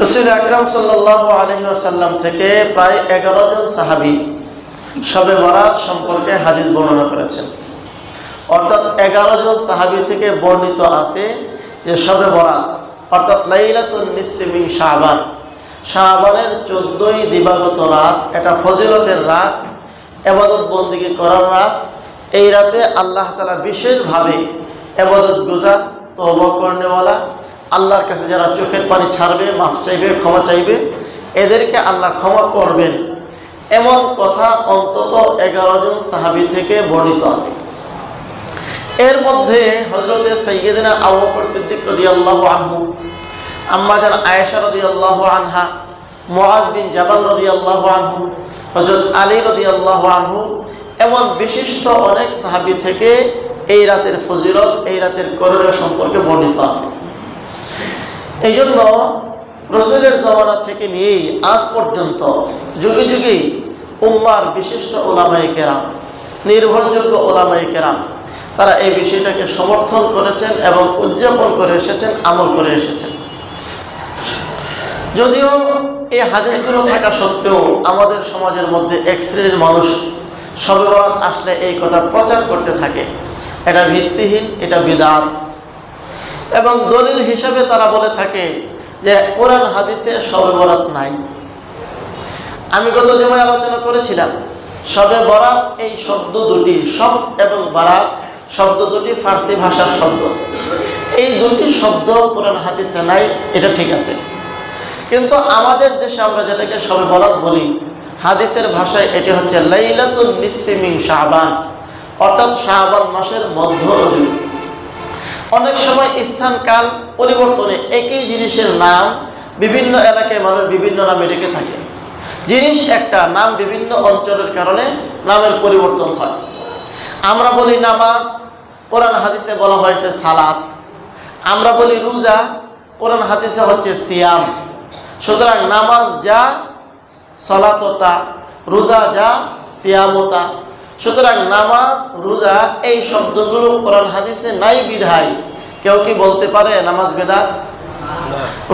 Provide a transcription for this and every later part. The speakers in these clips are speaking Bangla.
রাসূল আকরাম সাল্লাল্লাহু আলাইহি ওয়াসাল্লাম থেকে প্রায় 11 জন সাহাবী শবে বরাত সম্পর্কে হাদিস বর্ণনা করেছেন। অর্থাৎ 11 জন সাহাবী থেকে বর্ণিত আছে যে শবে বরাত অর্থাৎ লাইলাতুন নিসফি মিন শাবান, শাবানের 14ই দিবাগত রাত, এটা ফজিলতের রাত, ইবাদত বন্দেগী করার রাত। এই রাতে আল্লাহ তাআলা বিশেষভাবে ইবাদত গুজার, তওবা করনেওয়ালা, আল্লাহর কাছে যারা চোখের পানি ছাড়বে, মাফ চাইবে, ক্ষমা চাইবে, এদেরকে আল্লাহ ক্ষমা করবেন, এমন কথা অন্তত 11 জন সাহাবী থেকে বর্ণিত আছে। এর মধ্যে হযরতে সাইয়্যিদনা আবু বকর সিদ্দিক রাদিয়াল্লাহু আনহু, আম্মা জান আয়েশা রাদিয়াল্লাহু আনহা, মুআজ বিন জাবাল রাদিয়াল্লাহু আনহু, হযরত আলী রাদিয়াল্লাহু আনহু, এমন বিশিষ্ট অনেক সাহাবী থেকে এই রাতের ফজিলত, এই রাতের করণীয় সম্পর্কে বর্ণিত আছে। এই জন্য রাসূলের জামানা থেকে নিয়েই আজ পর্যন্ত যুগে যুগে উম্মার বিশিষ্ট উলামায়ে কেরাম, নির্ভরযোগ্য উলামায়ে কেরাম, তারা এই বিষয়টাকে সমর্থন করেছেন এবং উদযাপন করে এসেছেন, আমল করে এসেছেন। যদিও এই হাদিসগুলো থাকা সত্ত্বেও আমাদের সমাজের মধ্যে এক শ্রেণীর মানুষ শবে বরাত আসলে এই কথা প্রচার করতে থাকে, এটা ভিত্তিহীন, এটা বিদআত, এবং দলিল হিসাবে তারা বলে থাকে যে কোরআন হাদিসে শবে বরাত নাই। আমি গত জুমায় আলোচনা করেছিলাম শবে বরাত এই শব্দ দুটি, শব এবং বারাত শব্দ দুটি ফার্সি ভাষার শব্দ। এই দুটি শব্দ কোরআন হাদিসে নাই, এটা ঠিক আছে, কিন্তু আমাদের দেশে আমরা যেটাকে শবে বরাত বলি, হাদিসের ভাষায় এটি হচ্ছে লাইলাতুন নিসফি মিন শাবান, অর্থাৎ শাবান মাসের মধ্য রজনী। অনেক সময় স্থান কাল পরিবর্তনে একই জিনিসের নাম বিভিন্ন এলাকায় মানুষ বিভিন্ন নামে রেখে থাকে। জিনিস একটা, নাম বিভিন্ন অঞ্চলের কারণে নামের পরিবর্তন হয়। আমরা বলি নামাজ, কোরআন হাদিসে বলা হয়েছে সালাত। আমরা বলি রোজা, কোরআন হাদিসে হচ্ছে সিয়াম। সুতরাং নামাজ যা, সালাততা, রোজা যা, সিয়ামতা। সুতরাং নামাজ, রোজা এই শব্দগুলো কোরআন হাদিসে নাই বিধায় কেউ কি বলতে পারে নামাজ বেদাত?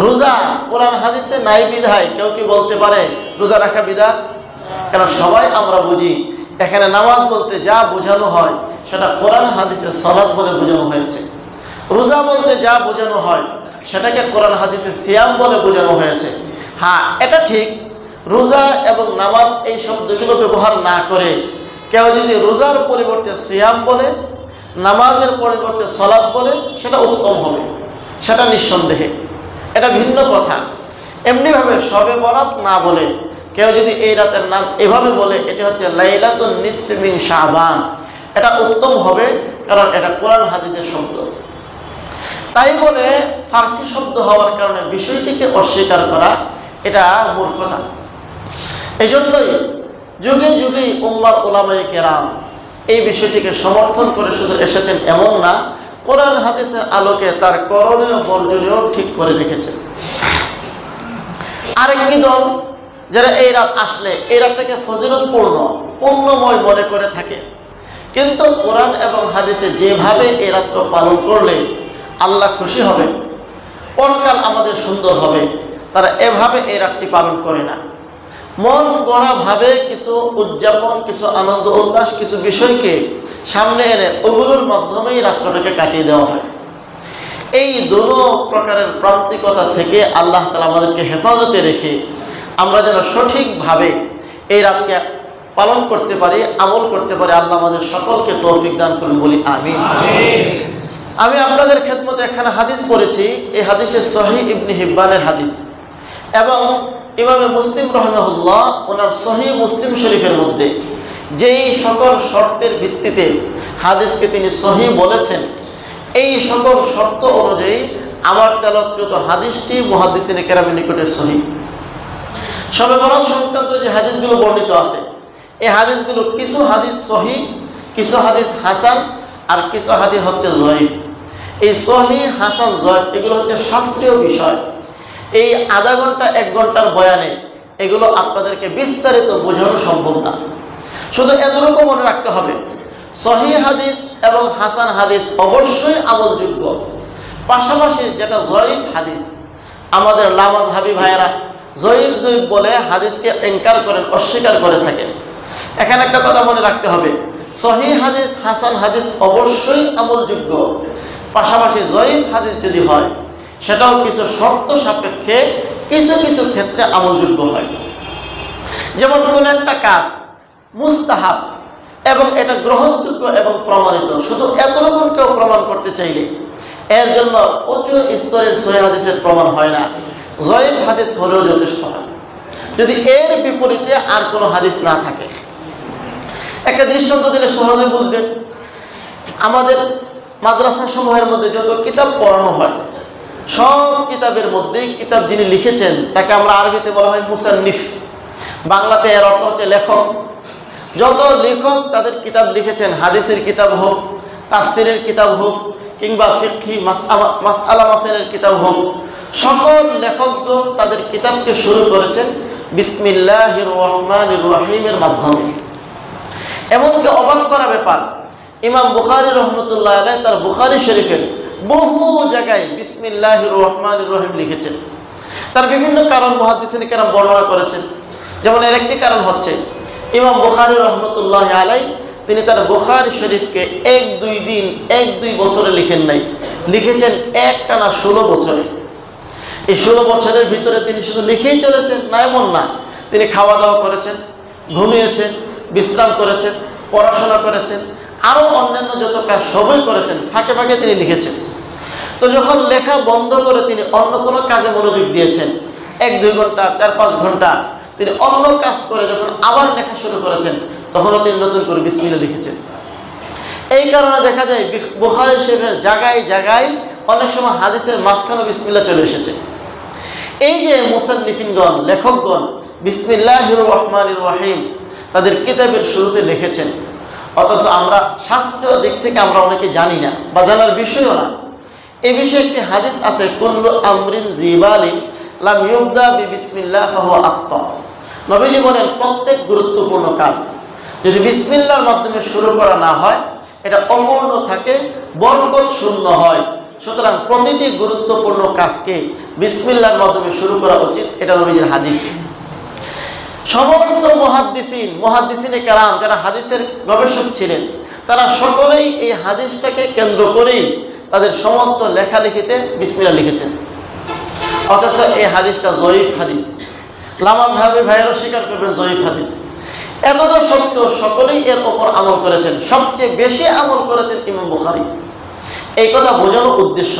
রোজা কোরআন হাদিসে নাই বিধায় কেউ কি বলতে পারে রোজা রাখা বিদাত? কারণ সবাই আমরা বুঝি এখানে নামাজ বলতে যা বোঝানো হয় সেটা কোরআন হাদিসে সালাত বলে বোঝানো হয়েছে। রোজা বলতে যা বোঝানো হয় সেটাকে কোরআন হাদিসে সিয়াম বলে বোঝানো হয়েছে। হ্যাঁ, এটা ঠিক, রোজা এবং নামাজ এই শব্দগুলো ব্যবহার না করে কেউ যদি রোজার পরিবর্তে সিয়াম বলে, নামাজের পরিবর্তে সালাত বলে, সেটা উত্তম হবে, সেটা নিঃসন্দেহে, এটা ভিন্ন কথা। এমনিভাবে শবে বরাত না বলে কেউ যদি এই রাতের নাম এভাবে বলে, এটা হচ্ছে লাইলাতুন নিসফি মিন শাবান, এটা উত্তম হবে, কারণ এটা কোরআন হাদিসের শব্দ। তাই বলে ফার্সি শব্দ হওয়ার কারণে বিষয়টিকে অস্বীকার করা এটা মূর্খতা। এই জন্যই যুগে যুগেই উম্মার উলামায়ে কেরাম এই বিষয়টিকে সমর্থন করে শুধু এসেছেন এমন না, কোরআন হাদিসের আলোকে তার করণীয় বর্জনীয় ঠিক করে রেখেছেন। আরেকটি দল যারা এই রাত আসলে এই রাতটাকে ফজিলতপূর্ণ, পুণ্যময় মনে করে থাকে, কিন্তু কোরআন এবং হাদিসে যেভাবে এই রাত্র পালন করলে আল্লাহ খুশি হবে, পরকাল আমাদের সুন্দর হবে, তারা এভাবে এই রাতটি পালন করে না। মন গড়াভাবে কিছু উদযাপন, কিছু আনন্দ উল্লাস, কিছু বিষয়কে সামনে এনে ওগুলোর মাধ্যমেই রাত্রটাকে কাটিয়ে দেওয়া হয়। এই দোনো প্রকারের প্রান্তিকতা থেকে আল্লাহ তাআলা আমাদেরকে হেফাজতে রেখে আমরা যেন সঠিকভাবে এই রাতকে পালন করতে পারি, আমল করতে পারি, আল্লাহ আমাদের সকলকে তৌফিক দান করুন, বলি আমিন। আমি আপনাদের খেদমতে এখানে হাদিস পড়েছি, এই হাদিসের সহিহ ইবনে হিব্বানের হাদিস, এবং ইমামে মুসলিম রাহিমাহুল্লাহ ওনার সহিহ মুসলিম শরীফের মধ্যে যেই সকল শর্তের ভিত্তিতে হাদিসকে তিনি সহিহ বলেছেন, এই সকল শর্ত অনুযায়ী আমার তেলাওয়াতকৃত হাদিসটি মুহাদ্দিসিনে কেরামের নিকটে সহিহ। শবে বরাত সংক্রান্ত যে হাদিসগুলো বর্ণিত আছে, এই হাদিসগুলো কিছু হাদিস সহিহ, কিছু হাদিস হাসান, আর কিছু হাদিস হচ্ছে জয়ীফ। এই সহিহ, হাসান, জয়ীফ এগুলো হচ্ছে শাস্ত্রীয় বিষয়। এই আধা ঘন্টা 1 ঘন্টার বয়ানে এগুলো আপনাদেরকে বিস্তারিত বোঝানো সম্ভব না। শুধু এতটুকু মনে রাখতে হবে, সহিহ হাদিস এবং হাসান হাদিস অবশ্যই আমলযোগ্য, পাশাপাশি যেটা জয়ীফ হাদিস আমাদের লামাযহাবী ভাইয়েরা জয়ীফ জয়ীফ বলে হাদিসকে ইনকার করেন, অস্বীকার করে থাকেন। এখানে একটা কথা মনে রাখতে হবে, সহিহ হাদিস, হাসান হাদিস অবশ্যই আমলযোগ্য, পাশাপাশি জয়ীফ হাদিস যদি হয় সেটাও কিছু শর্ত সাপেক্ষে কিছু কিছু ক্ষেত্রে আমলযোগ্য হয়। যেমন কোন একটা কাজ মুস্তাহাব এবং এটা গ্রহণযোগ্য এবং প্রমাণিত, শুধু এতরকম কেউ প্রমাণ করতে চাইলে এর জন্য উচ্চ স্তরের সহিহ হাদিসের প্রমাণ হয় না, জয়ীফ হাদিস হলেও যথেষ্ট হয়, যদি এর বিপরীতে আর কোনো হাদিস না থাকে। একটা দৃষ্টান্ত দিলে সহজে বুঝবেন, আমাদের মাদ্রাসা সমূহের মধ্যে যত কিতাব পড়ানো হয় সব কিতাবের মধ্যে কিতাব যিনি লিখেছেন তাকে আমরা আরবিতে বলা হয় মুসান্নিফ, বাংলাতে এর অর্থ হচ্ছে লেখক। যত লেখক তাদের কিতাব লিখেছেন, হাদিসের কিতাব হোক, তাফসিরের কিতাব হোক, কিংবা ফিকহি মাসআলা মাসাইলের কিতাব হোক, সকল লেখকগণ তাদের কিতাবকে শুরু করেছেন বিসমিল্লাহির রহমানির রহিমের মাধ্যমে। এমনকি অবাক করা ব্যাপার, ইমাম বুখারী রহমতুল্লাহ আলাইহি তার বুখারী শরীফের বহু জায়গায় বিসমিল্লাহির রহমানির রহিম লিখেছেন। তার বিভিন্ন কারণ মুহাদ্দিসিন কেরাম বর্ণনা করেছেন। যেমন এর একটি কারণ হচ্ছে ইমাম বুখারী রহমতুল্লাহ আলাইহি তিনি তার বুখারী শরীফকে 1-2 দিন 1-2 বছরে লিখেন নাই, লিখেছেন একটানা 16 বছরে। এই 16 বছরের ভিতরে তিনি শুধু লিখেই চলেছেন না এমন না, তিনি খাওয়া দাওয়া করেছেন, ঘুমিয়েছেন, বিশ্রাম করেছেন, পড়াশোনা করেছেন, আরও অন্যান্য যত কাজ সবই করেছেন, ফাঁকে ফাঁকে তিনি লিখেছেন। তো যখন লেখা বন্ধ করে তিনি অন্য কোনো কাজে মনোযোগ দিয়েছেন, 1-2 ঘন্টা 4-5 ঘন্টা তিনি অন্য কাজ করে যখন আবার লেখা শুরু করেছেন তখনও তিনি নতুন করে বিসমিল্লাহ লিখেছেন। এই কারণে দেখা যায় বুখারী শরীফের জায়গায় জায়গায় অনেক সময় হাদিসের মাঝখানে বিসমিল্লাহ চলে এসেছে। এই যে মুসান্নিফিনগণ, লেখকগণ বিসমিল্লাহির রহমানির রহিম তাদের কিতাবের শুরুতে লিখেছেন, অথচ আমরা শাস্ত্রীয় দিক থেকে আমরা অনেকে জানি না বা জানার বিষয়ও না। এই বিষয়ে একটি হাদিস আছে, কুল্লু আমরিন জিবালিন লাম ইউবদা বিসমিল্লাহ ফাহুয়া আখতা। নবীজি বলেন প্রত্যেক গুরুত্বপূর্ণ কাজ যদি বিসমিল্লাহর মাধ্যমে শুরু করা না হয় এটা অপূর্ণ থাকে, বরকত শূন্য হয়। সুতরাং প্রতিটি গুরুত্বপূর্ণ কাজকে বিসমিল্লাহর মাধ্যমে শুরু করা উচিত, এটা নবীজির হাদিস। সমস্ত মুহাদ্দিসিনে কেরাম যারা হাদিসের গবেষক ছিলেন তারা সকলেই এই হাদিসটাকে কেন্দ্র করেই তাদের সমস্ত লেখালেখিতে বিসমিল্লাহ লিখেছেন। অথচ এই হাদিসটা জয়ীফ হাদিস, লামাযহাবী ভাইয়েরও স্বীকার করবেন জয়ীফ হাদিস। এতদ সত্ত্বেও সকলেই এর ওপর আমল করেছেন, সবচেয়ে বেশি আমল করেছেন ইমাম বুখারী। এই কথা বোঝানোর উদ্দেশ্য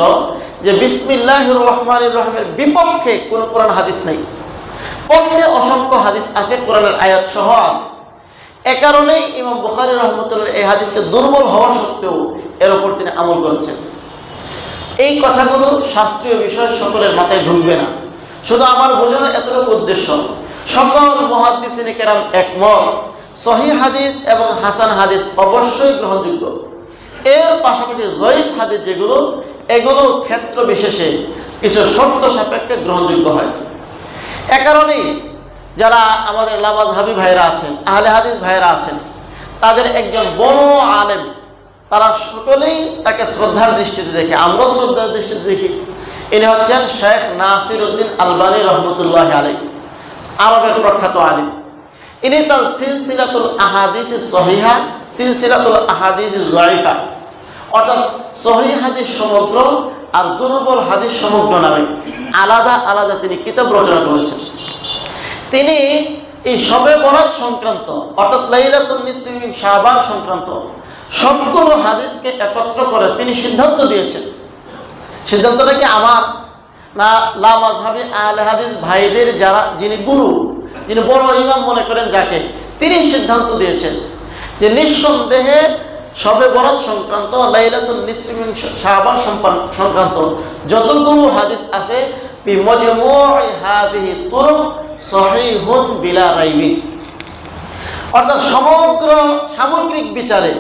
যে বিসমিল্লাহির রহমানির রহিমের বিপক্ষে কোনো কোরআন হাদিস নেই, পক্ষে অসংখ্য হাদিস আছে, কোরআনের আয়াত সহ আছে। এ কারণেই ইমাম বুখারী রহমতুল্লাহ এই হাদিসটা দুর্বল হওয়া সত্ত্বেও এর ওপর তিনি আমল করেছেন। এই কথাগুলো শাস্ত্রীয় বিষয় সকলের মাথায় ঢুকবে না, শুধু আমার বোঝানো এতটুকু উদ্দেশ্য। সকল মুহাদ্দিসিনে কেরাম একমত, সহিহ হাদিস এবং হাসান হাদিস অবশ্যই গ্রহণযোগ্য। এর পাশাপাশি জয়ীফ হাদিস যেগুলো, এগুলো ক্ষেত্র বিশেষে কিছু শর্ত সাপেক্ষে গ্রহণযোগ্য হয়। এ কারণেই যারা আমাদের লামাযহাবী ভাইয়েরা আছেন, আহলে হাদিস ভাইয়েরা আছেন, তাদের একজন বড় আলেম, তারা সকলেই তাকে শ্রদ্ধার দৃষ্টিতে দেখে, আমরাও শ্রদ্ধার দৃষ্টিতে দেখি। ইনি হচ্ছেন শেখ নাসিরউদ্দিন আলবানী রহমতুল্লাহ আলাইহি, আরবের প্রখ্যাত আলিম। ইনি তার সিলসিলাতুল আহাদিস সহিহা, সিলসিলাতুল আহাদিস যঈফা, অর্থাৎ সহিহ হাদিস সমগ্র আর দুর্বল হাদিস সমগ্র নামে আলাদা আলাদা তিনি কিতাব রচনা করেছেন। তিনি এই শবে বরাত সংক্রান্ত অর্থাৎ লাইলাতুন নিসফি মিন শাবান সংক্রান্ত সবগুলো হাদিসকে একত্র করে তিনি সিদ্ধান্ত দিয়েছেন। সিদ্ধান্তটা কি আমার না, লামাযহাবী আহলে হাদিস ভাইদের যারা, যিনি গুরু, যিনি বড় ইমাম মনে করেন যাকে, তিনি সিদ্ধান্ত দিয়েছেন যে নিঃসন্দেহে শবে বরাত সংক্রান্ত, লাইলাতুন নিসফি মিন শাবান সংক্রান্ত যতগুলো হাদিস আছে বিমজমুই হাদিহি তুরুক সহিহুন বিলা রাইবিন, অর্থাৎ সমগ্র সামগ্রিক বিচারে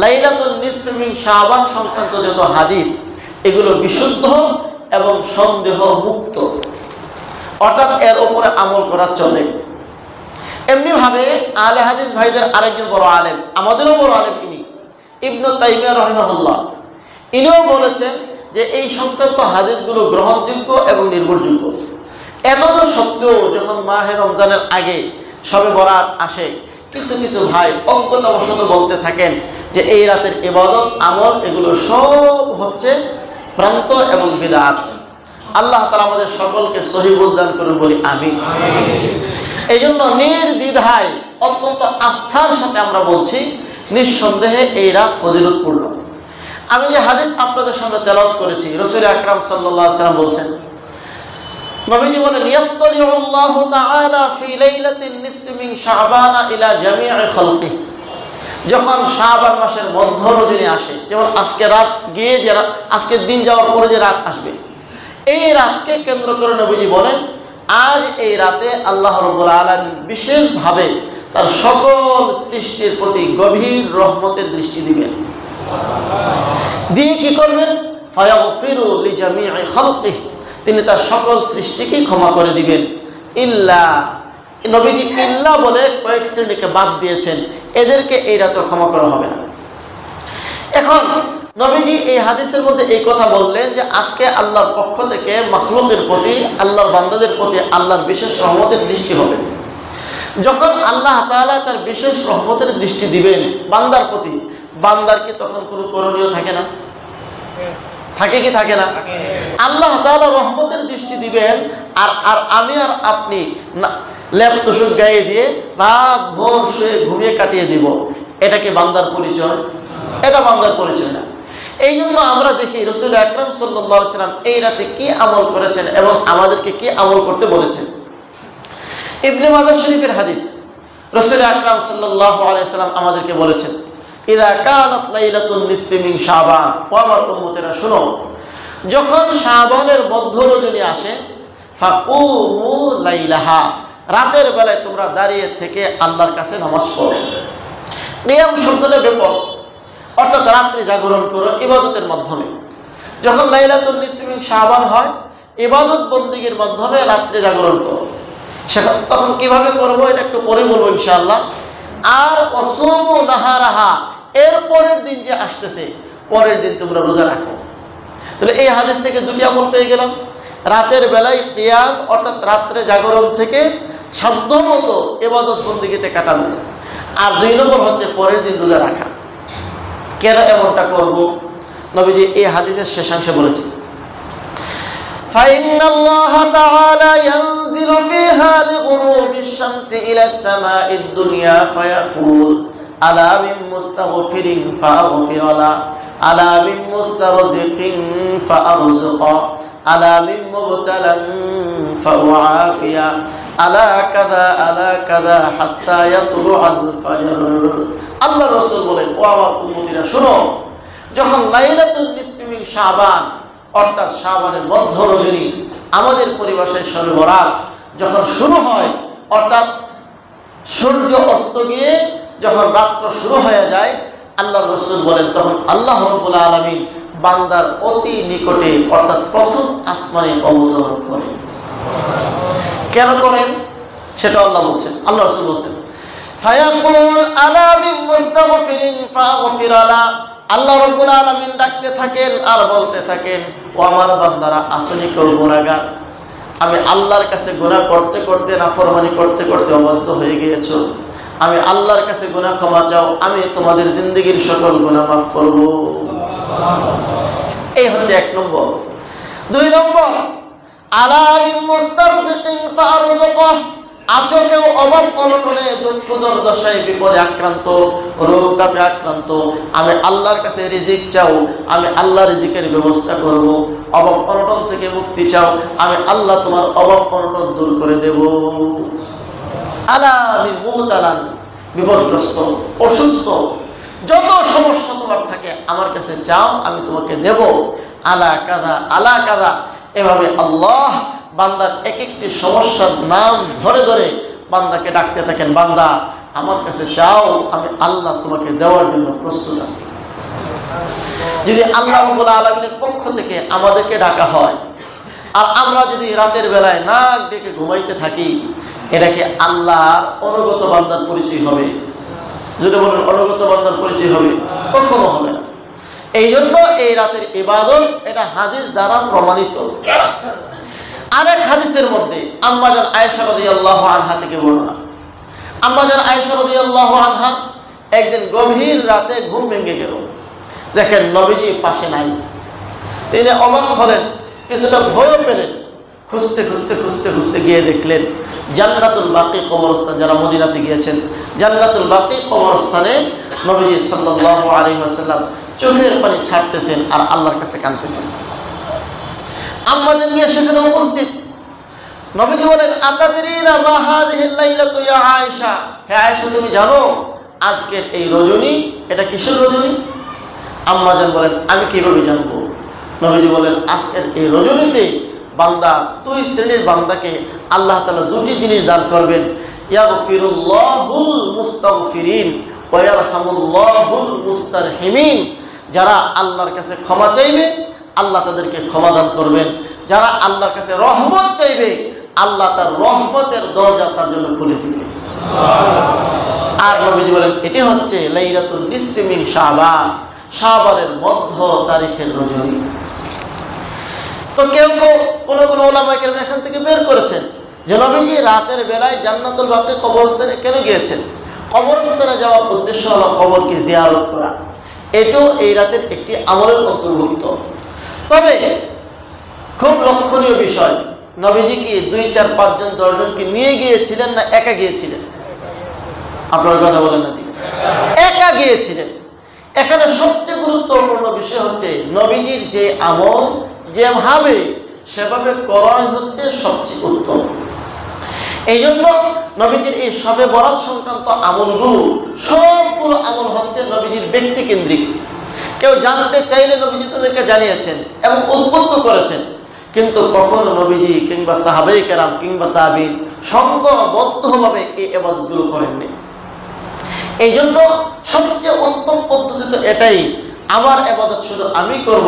লাইলাতুন নিসফি মিন শাবান সংক্রান্ত যত হাদিস এগুলো বিশুদ্ধ এবং সন্দেহ মুক্ত, অর্থাৎ এর উপরে আমল করা চলে। এমনিভাবে আহলে হাদিস ভাইদের আরেকজন বড় আলেম, আমাদেরও বড় আলেম ইনি ইবনে তাইমিয়া রাহিমাহুল্লাহ, ইনিও বলেছেন যে এই সংক্রান্ত হাদিসগুলো গ্রহণযোগ্য এবং নির্ভরযোগ্য। এতদ সত্ত্বেও যখন মাহে রমজানের আগে শবে বরাত আসে, কিছু কিছু ভাই অজ্ঞতাবশত বলতে থাকেন যে এই রাতের ইবাদত আমল এগুলো সব হচ্ছে ভ্রান্ত এবং বিদআত। আল্লাহ তাআলা আমাদের সকলকে সহিহ বুঝ দান করুন বলি আমিন। এই জন্য নির্দ্বিধায় অত্যন্ত আস্থার সাথে আমরা বলছি, নিঃসন্দেহে এই রাত ফজিলতপূর্ণ। আমি যে হাদিস আপনাদের সামনে তেলাওয়াত করেছি, রাসূল আকরাম সাল্লাল্লাহু আলাইহি ওয়াসাল্লাম বলেছেন, নবীজি বলেন, ইয়াত্তালিউল্লাহু তাআলা ফি লাইলাতিন নিসফি মিন শাবান ইলা জামি'i খালকি। যখন শাবান মাসের মধ্য রজনী আসে, যেমন আজকে রাত গিয়ে যে আজকের দিন যাওয়ার পরে যে রাত আসবে, এই রাতকে কেন্দ্র করে নবীজি বলেন, আজ এই রাতে আল্লাহ রাব্বুল আলামিন বিশেষভাবে তার সকল সৃষ্টির প্রতি গভীর রহমতের দৃষ্টি দিবেন। দিয়ে কি করবেন? ফায়াগফিরু লিজামি'i খালকিহি, তিনি তার সকল সৃষ্টিকে ক্ষমা করে দিবেন। ইল্লা, নবীজি ইল্লা বলে কয়েক শ্রেণীকে বাদ দিয়েছেন, এদেরকে এই রাতে ক্ষমা করা হবে না। এখন নবীজি এই হাদিসের মধ্যে এই কথা বললেন যে আজকে আল্লাহর পক্ষ থেকে মাখলুকের প্রতি, আল্লাহর বান্দাদের প্রতি আল্লাহর বিশেষ রহমতের দৃষ্টি হবে। যখন আল্লাহ তাআলা তার বিশেষ রহমতের দৃষ্টি দিবেন বান্দার প্রতি, বান্দার কি তখন কোনো করণীয় থাকে না? থাকে কি থাকে না? আল্লাহ তাআলা রহমতের দৃষ্টি দিবেন, আর আমি আর আপনি ল্যাপ তোষক গায়ে দিয়ে রাত ভোর শুয়ে ঘুমিয়ে কাটিয়ে দিব, এটা কি বান্দার পরিচয়? এটা বান্দার পরিচয় না। এই জন্য আমরা দেখি রাসূল আকরাম সাল্লাল্লাহু আলাইহি ওয়াসাল্লাম এই রাতে কি আমল করেছেন এবং আমাদেরকে কি আমল করতে বলেছেন। ইবনে মাজাহ শরীফের হাদিস, রাসূল আকরাম সাল্লাল্লাহু আলাইহি ওয়াসাল্লাম আমাদেরকে বলেছেন, ইযা কানাত লাইলাতুন নিসফি মিন শাবান, ও আমার উম্মতেরা শোনো, যখন শাবানের মধ্য রজনী আসে, ফাকুমু লাইলাহা, রাতের বেলায় তোমরা দাঁড়িয়ে থেকে আল্লাহর কাছে নামাজ পড়ো। নিয়ম শব্দটা ব্যাপক, অর্থাৎ রাত্রি জাগরণ করো ইবাদতের মাধ্যমে। যখন লাইলাতুন নিসফি মিন শাবান হয়, ইবাদত বন্দেগীর মাধ্যমে রাত্রি জাগরণ করো। তখন কিভাবে করবো এটা একটু পরে বলবো ইনশাআল্লাহ। আর অসুমু নাহারাহা, এর পরের দিন যে আসতেছে, পরের দিন তোমরা রোজা রাখো। তাহলে এই হাদিস থেকে দুটি আমল পেয়ে গেলাম, রাতের বেলায় কিয়াম অর্থাৎ রাত্রে জাগরণ থেকে সাধ্যমতো ইবাদত বন্দেগীতে কাটানো, আর 2 নম্বর হচ্ছে পরের দিন রোজা রাখা। কেন এমনটা করব? নবীজি এই হাদিসের শেষাংশে বলেছেন, فإن الله تعالى ينزل فيها لغروب الشمس إلى السماء الدنيا فيقول ألا من مستغفر فأغفر له ألا من مسترزق فأرزق ألا من مبتلى فأعافي ألا كذا حتى يطلع الفجر। আল্লাহ রাসূল বলেন, ও আমার উম্মতিরা শোনো, যখন লাইলাতুন নিসফি মিন শাবান অর্থাৎ শাবানের মধ্য রজনী, আমাদের পরিভাষায় শবে বরাত যখন শুরু হয়, অর্থাৎ সূর্য অস্ত গিয়ে যখন রাত্র শুরু হয়ে যায়, আল্লাহ রাসূল বলেন তখন আল্লাহ রাব্বুল আলামিন বান্দার অতি নিকটে অর্থাৎ প্রথম আসমানে অবতরণ করেন। কেন করেন সেটা আল্লাহ বলছেন, আল্লাহ রাসূল বলছেন, ফায়াকুল আলা মিন মুস্তাগফিরিন ফাগফির লা, আল্লাহ রাব্বুল আলামিন ডাকতে থাকেন আর বলতে থাকেন, ও আমার বান্দারা আসলে কেউ গুনাহগার, আমি আল্লাহর কাছে গুনাহ করতে করতে নাফরমানি করতে করতে অবাধ্য হয়ে গিয়েছো, আমি আল্লাহর কাছে গুনাহ ক্ষমা চাও, আমি তোমাদের জিন্দেগীর সকল গুনাহ মাফ করব। এই হচ্ছে 1 নম্বর। 2 নম্বর, আলা মিন মুস্তারজিকিন ফারযুকুহ, আছো কেউ অভাব অনটনে দুঃখ দুর্দশায় বিপদে আক্রান্ত, রোগ তাপে আক্রান্ত, আমি আল্লাহর কাছে রিজিক চাও, আমি আল্লাহ রিজিকের ব্যবস্থা করব। অভাব অনটন থেকে মুক্তি চাও, আমি আল্লাহ তোমার অভাব অনটন দূর করে দেব। আলা মিন মুবতালান, বিপদগ্রস্ত, অসুস্থ, যত সমস্যা তোমার থাকে আমার কাছে চাও, আমি তোমাকে দেব। আলা কাযা, এভাবে আল্লাহ বান্দার এক একটি সমস্যার নাম ধরে ধরে বান্দাকে ডাকতে থাকেন, বান্দা আমার কাছে চাও, আমি আল্লাহ তোমাকে দেওয়ার জন্য প্রস্তুত আছি। যদি আল্লাহ রাব্বুল আলামিনের পক্ষ থেকে আমাদেরকে ডাকা হয়, আর আমরা যদি রাতের বেলায় নাক ডেকে ঘুমাইতে থাকি, এটাকে আল্লাহর অনুগত বান্দার পরিচয় হবে? যদি বলেন অনুগত বান্দার পরিচয় হবে? কখনো হবে না। এই জন্য এই রাতের ইবাদত এটা হাদিস দ্বারা প্রমাণিত। আরেক হাদিসের মধ্যে আম্মা জান আয়েশা রাদিয়াল্লাহু আনহা থেকে বর্ণনা, আম্মা জান আয়েশা রাদিয়াল্লাহু আনহা একদিন গভীর রাতে ঘুম ভেঙে গেল, দেখেন নবীজি পাশে নাই। তিনি অবাক হলেন, কিছুটা ভয়ও পেলেন। খুঁজতে খুঁজতে খুঁজতে খুঁজতে গিয়ে দেখলেন জান্নাতুল বাকি কবরস্থান, যারা মদিনাতে গিয়েছেন জান্নাতুল বাকি কবরস্থানে নবীজি সাল্লাল্লাহু আলাইহি ওয়াসাল্লাম চোখের পানি ছাড়তেছেন আর আল্লাহর কাছে কাঁদতেছেন। আম্মা জান গিয়ে সেখানে উপস্থিত। নবীজি বলেন, আতাদরিনা মা হাযিহিল লাইলাতু ইয়া আয়েশা, হে আয়েশা তুমি জানো আজকের এই রজনী এটা কিসের রজনী? আম্মা জান বলেন, আমি কিভাবে জানবো? নবীজি বলেন, আজকের এই রজনীতে বান্দা, দুই শ্রেণীর বান্দাকে আল্লাহ তাআলা দুটি জিনিস দান করবেন, ইয়াগফিরুল্লাহুল মুস্তাগফিরিন ওয়া ইয়ারহামুল্লাহুল মুস্তারহিমিন। যারা আল্লাহর কাছে ক্ষমা চাইবে আল্লাহ তাদেরকে ক্ষমা দান করবেন, যারা আল্লাহর কাছে রহমত চাইবে আল্লাহ তার রহমতের দরজা তার জন্য খুলে দিবেন। আর নবীজি বলেন, এটি হচ্ছে লাইলাতুন নিসফি মিন শাবান, শাবানের মধ্য তারিখের রজনী। তো কেউ কেউ কোন ওলামায়ে কেরাম এখান থেকে বের করেছেন যে নবীজি রাতের বেলায় জান্নাতুল বাকি কবরস্থানে কেন গিয়েছেন? কবরস্থানে যাওয়ার উদ্দেশ্য হলো কবরকে জিয়ারত করা। এটাও এই রাতের একটি আমলের অন্তর্ভুক্ত। তবে খুব লক্ষণীয় বিষয়, নবীজি কি 2, 4, 5 জন 10 জনকে নিয়ে গিয়েছিলেন না একা গিয়েছিলেন? আপনার কথা বলেন না, একা গিয়েছিলেন। এখানে সবচেয়ে গুরুত্বপূর্ণ বিষয় হচ্ছে নবীজির যে আমল যেভাবে সেভাবে করাই হচ্ছে সবচেয়ে উত্তম। এই জন্য নবীজির এই শবে বরাত সংক্রান্ত আমলগুলো সবগুলো আমল হচ্ছে নবীজির ব্যক্তিকেন্দ্রিক। কেউ জানতে চাইলে নবীজি তাদেরকে জানিয়েছেন এবং উদ্বুদ্ধ করেছেন, কিন্তু কখনো নবীজি কিংবা সাহাবায়ে কেরাম কিংবা তাবিঈন সংঘবদ্ধভাবে এই ইবাদতগুলো করেননি। এই জন্য সবচেয়ে উত্তম পদ্ধতি তো এটাই, আমার ইবাদত শুধু আমি করব,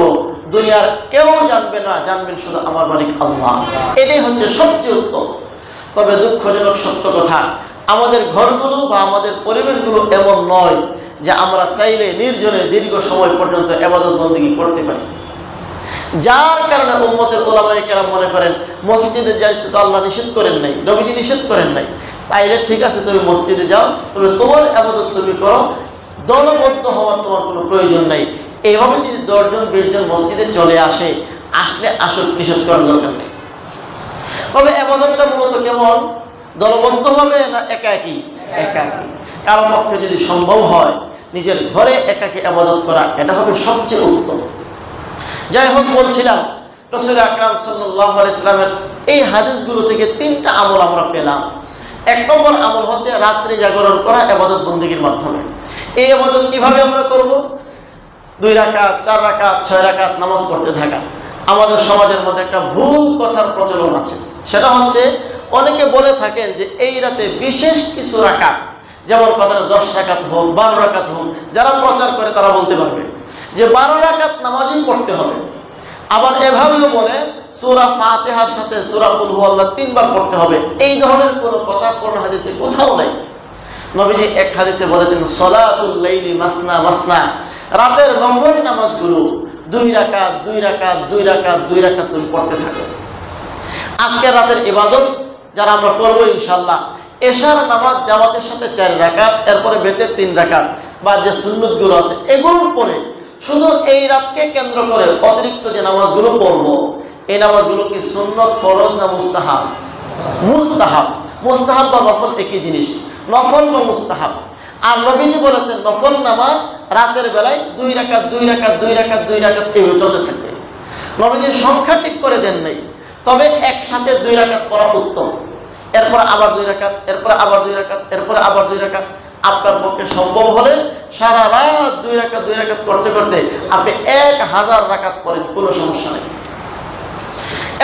দুনিয়ার কেউ জানবে না, জানবেন শুধু আমার মালিক আল্লাহ। এটাই হচ্ছে সবচেয়ে উত্তম। তবে দুঃখজনক সত্য কথা, আমাদের ঘরগুলো বা আমাদের পরিবেশগুলো এমন নয় যে আমরা চাইলে নির্জনে দীর্ঘ সময় পর্যন্ত ইবাদত বন্দেগী করতে পারি। যার কারণে উম্মতের উলামায়ে কেরাম মনে করেন মসজিদে যাইতে তো আল্লাহ নিষেধ করেন নাই, নবীজি নিষেধ করেন নাই, তাইলে ঠিক আছে তুমি মসজিদে যাও, তবে তোমার ইবাদত তুমি করো, দলবদ্ধ হওয়ার তোমার কোনো প্রয়োজন নাই। এইভাবে যদি 10 জন 20 জন মসজিদে চলে আসলে আসুক, নিষেধ করার দরকার নেই। তবে ইবাদতটা মূলত কেমন? দলবদ্ধভাবে না একাকী? একাকী। কারো পক্ষে যদি সম্ভব হয় নিজের ঘরে একাকী ইবাদত করা, এটা হবে সবচেয়ে উত্তম। যাই হোক, বলছিলাম রাসূল আকরাম সাল্লাল্লাহু আলাইহি ওয়াসাল্লামের এই হাদিসগুলো থেকে 3টা আমল আমরা পেলাম। 1 নম্বর আমল হচ্ছে রাত্রি জাগরণ করা ইবাদত বন্দেগীর মাধ্যমে। এই ইবাদত কিভাবে আমরা করব? 2 রাকাত 4 রাকাত 6 রাকাত নামাজ পড়তে থাকা। আমাদের সমাজের মধ্যে একটা ভুল কথার প্রচলন আছে, সেটা হচ্ছে অনেকে বলে থাকেন যে এই রাতে বিশেষ কিছু রাকাত, যেমন কথাটা 10 রাকাত হোক 12 রাকাত হোক, যারা প্রচার করে তারা বলতে পারবে যে 12 রাকাত নামাজই পড়তে হবে। আবার এভাবেও বলে সূরা ফাতিহার সাথে সূরা কুল হুয়াল্লাহ 3 বার পড়তে হবে। এই ধরনের কোনো কথা কোন হাদিসে কোথাও নাই। নবীজি এক হাদিসে বলেছেন, সলাতুল লাইলি মাসনা মাসনা, রাতের নফল নামাজগুলো 2 রাকাত 2 রাকাত 2 রাকাত 2 রাকাত তুমি পড়তে থাকো। আজকে রাতের ইবাদত যারা আমরা করব ইনশাআল্লাহ, এশার নামাজ জামাতের সাথে 4 রাকাত, এরপরে বেতের 3 রাকাত বা যে সুন্নতগুলো আছে এগুলোর পরে শুধু এই রাতকে কেন্দ্র করে অতিরিক্ত যে নামাজগুলো পড়ব, এই নামাজগুলো কি সুন্নত, ফরজ না মুস্তাহাব? মুস্তাহাব। মুস্তাহাব বা নফল একই জিনিস, নফল বা মুস্তাহাব। আর নবীজি বলেছেন নফল নামাজ রাতের বেলায় 2 রাকাত 2 রাকাত 2 রাকাত 2 রাকাত এইভাবে চলতে থাকবে। নবীজির সংখ্যা ঠিক করে দেন নাই, তবে একসাথে 2 রাকাত পড়া উত্তম। এরপরে আবার 2 রাকাত, এরপরে আবার 2 রাকাত, এরপরে আবার 2 রাকাত। আপনার পক্ষে সম্ভব হলে সারা রাত 2 রাকাত 2 রাকাত করতে করতে আপনি 1000 রাকাত পড়েন, কোনো সমস্যা নেই।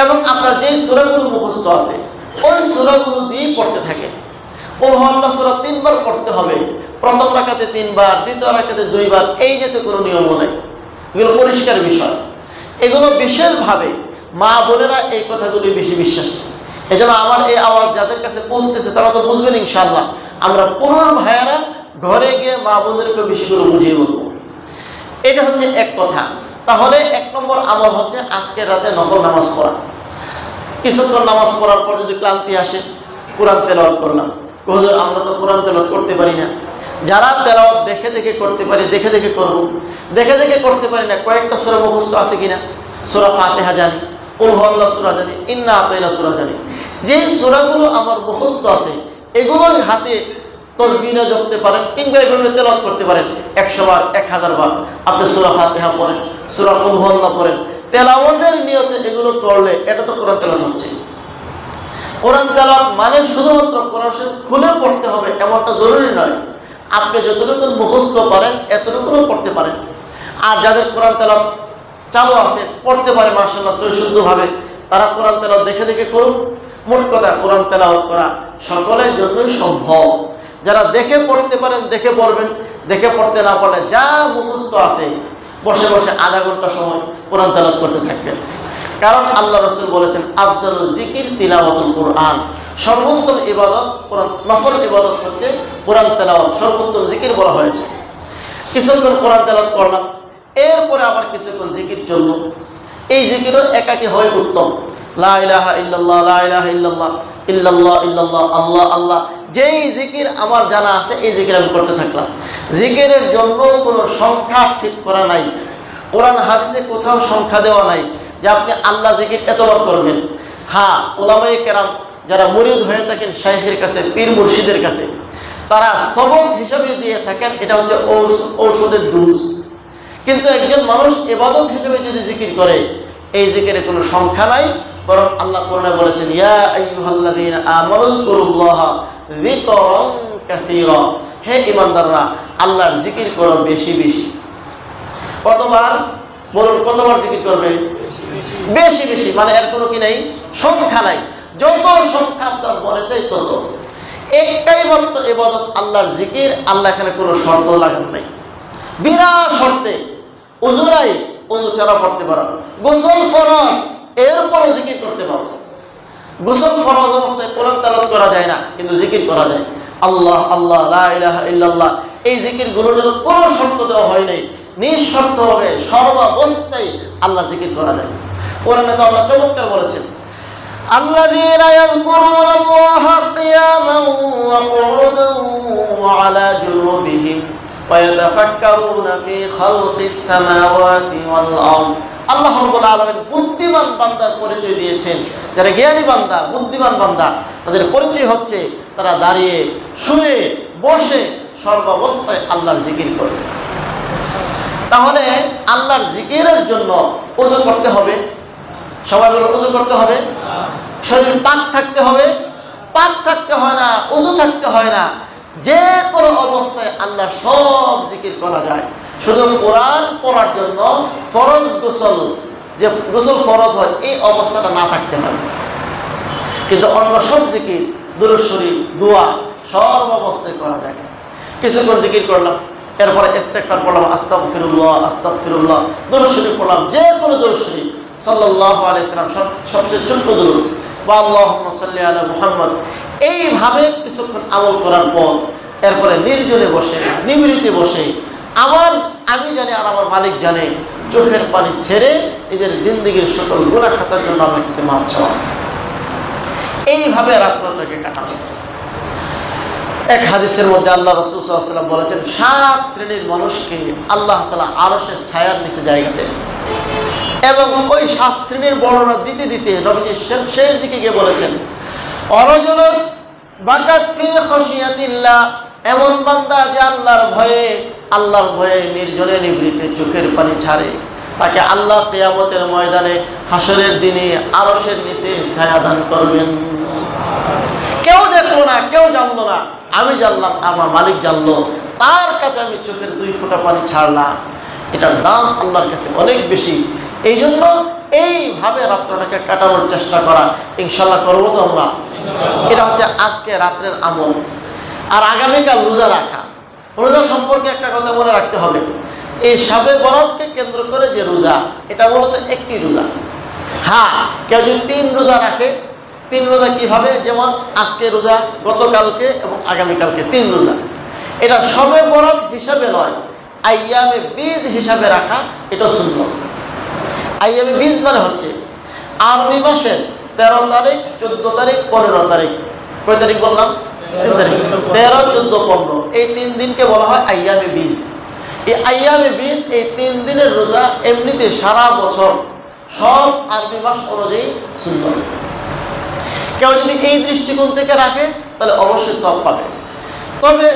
এবং আপনার যেই সূরাগুলো মুখস্থ আছে ওই সূরাগুলো দিয়ে পড়তে থাকেন। কুল হুয়াল্লাহ সূরা 3 বার পড়তে হবে, প্রথম রাকাতে 3 বার, দ্বিতীয় রাকাতে 2 বার, এই জাতীয় কোনো নিয়মও নেই। এগুলো পরিষ্কার বিষয়। এগুলো বিশেষভাবে মা বোনেরা এই কথাগুলি বেশি বিশ্বাসী। এজন্য আমার এই আওয়াজ যাদের কাছে পৌঁছতেছে তারা তো বুঝবেন ইনশাআল্লাহ। আমরা পুরুষ ভাইয়েরা ঘরে গিয়ে মা বোনদেরকে বেশি করে বুঝিয়ে বলবো। এটা হচ্ছে এক কথা। তাহলে 1 নম্বর আমল হচ্ছে আজকের রাতে নফল নামাজ পড়া। কিছুক্ষণ নামাজ পড়ার পর যদি ক্লান্তি আসে, কোরআন তেলাওয়াত করলাম। হুজুর আমরা তো কোরআন তেলাওয়াত করতে পারি না। যারা তেলাওয়াত দেখে দেখে করতে পারি, দেখে দেখে করব। দেখে দেখে করতে পারি না, কয়েকটা সূরা মুখস্থ আছে কিনা? সূরা ফাতিহা জানি, কুল হুয়াল্লাহু সূরা জানি, ইন্না আতাইনা সূরা জানি। যেই সূরাগুলো আমার মুখস্থ আছে এগুলোই হাতে তসবিহ জপতে পারেন, কিংবা এইভাবে তেলাওয়াত করতে পারেন। 100 বার, 1000 বার আপনি সূরা ফাতিহা পড়েন, সূরা কুল হুয়াল্লাহ পড়েন। তেলাওয়াতের নিয়তে এগুলো করলে এটা তো কোরআন তেলাওয়াত হচ্ছে। কোরআন তেলাওয়াত মানে শুধুমাত্র কোরআন শরীফ খুলে পড়তে হবে এমনটা জরুরি নয়। আপনি যতটুকু মুখস্থ পারেন এতটুকুও পড়তে পারেন। আর যাদের কোরআন তেলাওয়াত চালু আছে, পড়তে পারে মাশাআল্লাহ শুদ্ধভাবে, তারা কোরআন তেলাওয়াত দেখে দেখে করুন। মোট কথা কোরআন তেলাওয়াত করা সকলের জন্যই সম্ভব। যারা দেখে পড়তে পারেন দেখে পড়বেন, দেখে পড়তে না পারলে যা মুখস্থ আছে বসে বসে আধা ঘন্টা সময় কোরআন তেলাওয়াত করতে থাকবেন। কারণ আল্লাহ রাসূল বলেছেন আফজালুল যিকির তিলাওয়াতুল কোরআন, সর্বোত্তম ইবাদত কোরআন, নফল ইবাদত হচ্ছে কোরআন তেলাওয়াত, সর্বোত্তম জিকির বলা হয়েছে। কিছুক্ষণ কোরআন তেলাওয়াত করলাম, এরপরে আবার কিছুক্ষণ জিকির চলল। এই জিকিরও একাকী হয় উত্তম। লা ইলাহা ইল্লাল্লাহ, লা ইলাহা ইল্লাল্লাহ, ইল্লাল্লাহ ইল্লাল্লাহ, আল্লাহ আল্লাহ। যেই জিকির আমার জানা আছে এই জিকির আমি করতে থাকলাম। জিকিরের জন্য কোনো সংখ্যা ঠিক করা নাই, কোরআন হাদিসে কোথাও সংখ্যা দেওয়া নাই যে আপনি আল্লাহ জিকির এতবার করবেন। হ্যাঁ, উলামায়ে কেরাম যারা মুরিদ হয়ে থাকেন শাইখের কাছে, পীর মুর্শিদের কাছে, তারা সবক হিসাবে দিয়ে থাকেন, এটা হচ্ছে ঔষধের ডোজ। কিন্তু একজন মানুষ ইবাদত হিসেবে যদি জিকির করে এই জিকিরের কোনো সংখ্যা নাই, বরং আল্লাহ কোরআনে বলেছেন ইয়া আইয়ুহাল্লাযীনা আমানু যিকুরুল্লাহা যিকরান কাসীরা, হে ঈমানদাররা আল্লাহর জিকির করো বেশি বেশি। কতবার বলুন, কতবার জিকির করবে? বেশি বেশি, মানে এর কোনো কি নাই, সংখ্যা নাই। যত সংখ্যা আপনার মনে চাই তত। একটাই মাত্র ইবাদত আল্লাহর জিকির। আল্লাহ এখানে কোনো শর্ত লাগান নাই, বিনা শর্তে। ওযু নাই, ওযু ছাড়া পড়তে পারো। গোসল ফরজ, এরপরও জিকির করতে পারো। গোসল ফরজ অবস্থায় কোরআন তেলাওয়াত করা যায় না, কিন্তু জিকির করা যায়। আল্লাহ আল্লাহ, লা ইলাহা ইল্লাল্লাহ, এই জিকিরগুলোর জন্য কোনো শর্ত দেওয়া হয় নাই, নিঃশর্ত হবে সর্বাবস্থায় আল্লাহ জিকির করা যায়। কোরআনে তো আল্লাহ চমৎকার বলেছেন আল্লাযীনা ইয়াযকুরুনাল্লাহা কিয়ামান ওয়া কুউদান ওয়া আলা জুনুবিহিম ওয়া ইয়াতাফাক্কারুনা ফি খালকিস সামাওয়াতি ওয়াল আরদ। আল্লাহ রাব্বুল আলামিন বুদ্ধিমান বান্দার পরিচয় দিয়েছেন। যারা জ্ঞানী বান্দা, বুদ্ধিমান বান্দা, তাদের পরিচয় হচ্ছে তারা দাঁড়িয়ে, শুয়ে, বসে সর্বাবস্থায় আল্লাহর জিকির করে। তাহলে আল্লাহর জিকিরের জন্য ওযু করতে হবে। সবাই বলে ওযু করতে হবে, শরীর পাক থাকতে হবে। পাক থাকতে হয় না, ওযু থাকতে হয় না, যে কোনো অবস্থায় আল্লাহর সব জিকির করা যায়। শুধু কোরআন পড়ার জন্য ফরজ গোসল, যে গোসল ফরজ হয় এই অবস্থাটা না থাকতে হয়। কিন্তু অন্য সব জিকির, দুরূদ শরীফ, দোয়া সর্বাবস্থায় করা যায়। কিছুক্ষণ জিকির করলাম, এরপরে ইস্তেগফার পড়লাম, আস্তাগফিরুল্লাহ আস্তাগফিরুল্লাহ, দুরূদ শরীফ পড়লাম, যে কোনো দুরূদ শরীফ, সাল্লাল্লাহু আলাইহি সাল্লাম সবচেয়ে ছোট্ট দুরূদ, বা আল্লাহুম্মা সাল্লি আলা মুহাম্মদ। এইভাবে কিছুক্ষণ আমল করার পর এরপরে নির্জনে বসে, নিভৃতে বসে, আমি জানি আর আমার মালিক জানে, চোখের পানি ছেড়ে নিজের জিন্দেগির সকল গুনাহ খাতার জন্য আমার কাছে মাপ চাওয়া। এইভাবে রাত্রটাকে কাটানো। এক হাদিসের মধ্যে আল্লাহ রাসূল সাল্লাল্লাহু আলাইহি ওয়াসাল্লাম বলেছেন 7 শ্রেণীর মানুষকে আল্লাহ তাআলা আরশের ছায়ার নিচে জায়গা দেন। এবং ওই 7 শ্রেণীর বর্ণনা দিতে দিতে নবীজি শেষ দিকে গিয়ে বলেছেন অরজুলুন বাকাত ফি খাশিয়াতিল্লাহ, এমন বান্দা যে আল্লাহর ভয়ে নির্জনে নিভৃতে চোখের পানি ছাড়ে, তাকে আল্লাহ কিয়ামতের ময়দানে হাসরের দিনে আরশের নিচে ছায়া দান করবেন। কেউ দেখলো না, কেউ জানলো না, আমি জানলাম, আমার মালিক জানলো, তার কাছে আমি চোখের 2 ফোঁটা পানি ছাড়লাম। এটার দাম আল্লাহর কাছে অনেক বেশি। এই জন্য এইভাবে রাত্রটাকে কাটানোর চেষ্টা করা, ইনশাল্লাহ করবো তো আমরা। এটা হচ্ছে আজকে রাত্রের আমল। আর আগামীকাল রোজা রাখা। রোজা সম্পর্কে একটা কথা মনে রাখতে হবে, এই শবে বরাতকে কেন্দ্র করে যে রোজা, এটা মূলত একটি রোজা। হ্যাঁ, কেউ যদি 3 রোজা রাখে, 3 রোজা কীভাবে, যেমন আজকে রোজা, গতকালকে এবং আগামীকালকে 3 রোজা, এটা শবে বরাত হিসাবে নয়, আইয়ামে বীজ হিসাবে রাখা এটা সুন্নাত। আইয়ামে বীজ মানে হচ্ছে আরবি মাসের 13 তারিখ, 14 তারিখ, 15 তারিখ। কয় তারিখ বললাম? 3 তারিখ। 13, 14, 15 এই 3 দিনকে বলা হয় আইয়ামে বীজ। এই আইয়ামে বীজ এই 3 দিনের রোজা এমনিতে সারা বছর সব আরবি মাস অনুযায়ী সুন্নাত। কেউ যদি এই দৃষ্টিকোণ থেকে রাখে তাহলে অবশ্যই সব পাবে। তবে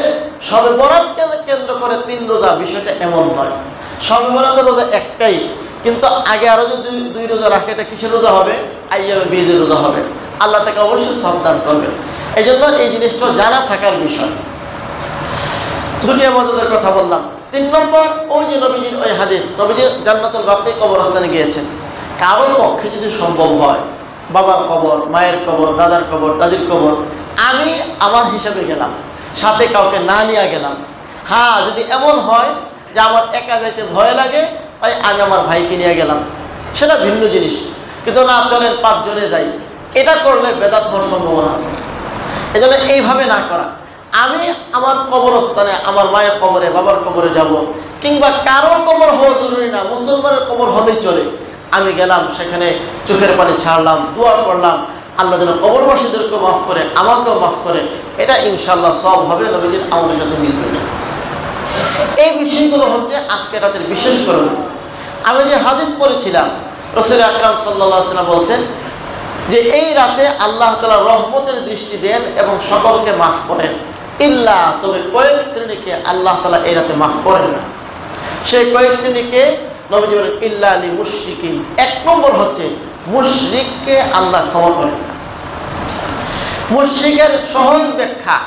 শবে বরাতকে কেন্দ্র করে 3 রোজা, বিষয়টা এমন নয়। শবে বরাতের রোজা একটাই, কিন্তু আগে আরও যদি 2 রোজা রাখে, এটা কিসের রোজা হবে? আইয়ামে বীজের রোজা হবে। আল্লাহ তাকে অবশ্যই সব দান করবেন। এই জন্য এই জিনিসটা জানা থাকার বিষয়। দুটি মজাদার কথা বললাম। 3 নম্বর, ওই যে নবীজির ওই হাদিস, নবীজি জান্নাতুল বাকি কবরস্থানে গিয়েছেন। কারোর পক্ষে যদি সম্ভব হয়, বাবার কবর, মায়ের কবর, দাদার কবর, দাদির কবর, আমি আমার হিসাবে গেলাম, সাথে কাউকে না নিয়ে গেলাম। হ্যাঁ, যদি এমন হয় যে আমার একা যাইতে ভয় লাগে, তাই আমি আমার ভাইকে নিয়ে গেলাম, সেটা ভিন্ন জিনিস। কিন্তু না, চলেন 5 জনে যাই, এটা করলে বেদাত হওয়ার সম্ভাবনা আছে। এই জন্য এইভাবে না করা। আমি আমার কবরস্থানে, আমার মায়ের কবরে, বাবার কবরে যাব, কিংবা কারোর কবর হওয়া জরুরি না, মুসলমানের কবর হলেই চলে। আমি গেলাম, সেখানে চোখের পানি ছাড়লাম, দোয়া করলাম, আল্লাহ যেন কবরবাসীদেরকে মাফ করে, আমাকেও মাফ করে। এটা ইনশাআল্লাহ সব হবে, নবীজির আমলের সাথে মিলবে না। এই বিষয়গুলো হচ্ছে আজকে রাতের বিশেষ করণীয়। আমি যে হাদিস পড়েছিলাম, রাসূল আকরাম সাল্লাল্লাহু আলাইহি ওয়াসাল্লাম বলছেন যে এই রাতে আল্লাহ তাআলা রহমতের দৃষ্টি দেন এবং সকলকে মাফ করেন, ইল্লা, তবে কয়েক শ্রেণীকে আল্লাহ তাআলা এই রাতে মাফ করেন না। সেই কয়েক শ্রেণীকে নবীজি বলেন ইল্লা লি মুশরিকিন। 1 নম্বর হচ্ছে মুশরিককে আল্লাহ ক্ষমা করেন না। মুশরিকের সহজ ব্যাখ্যা,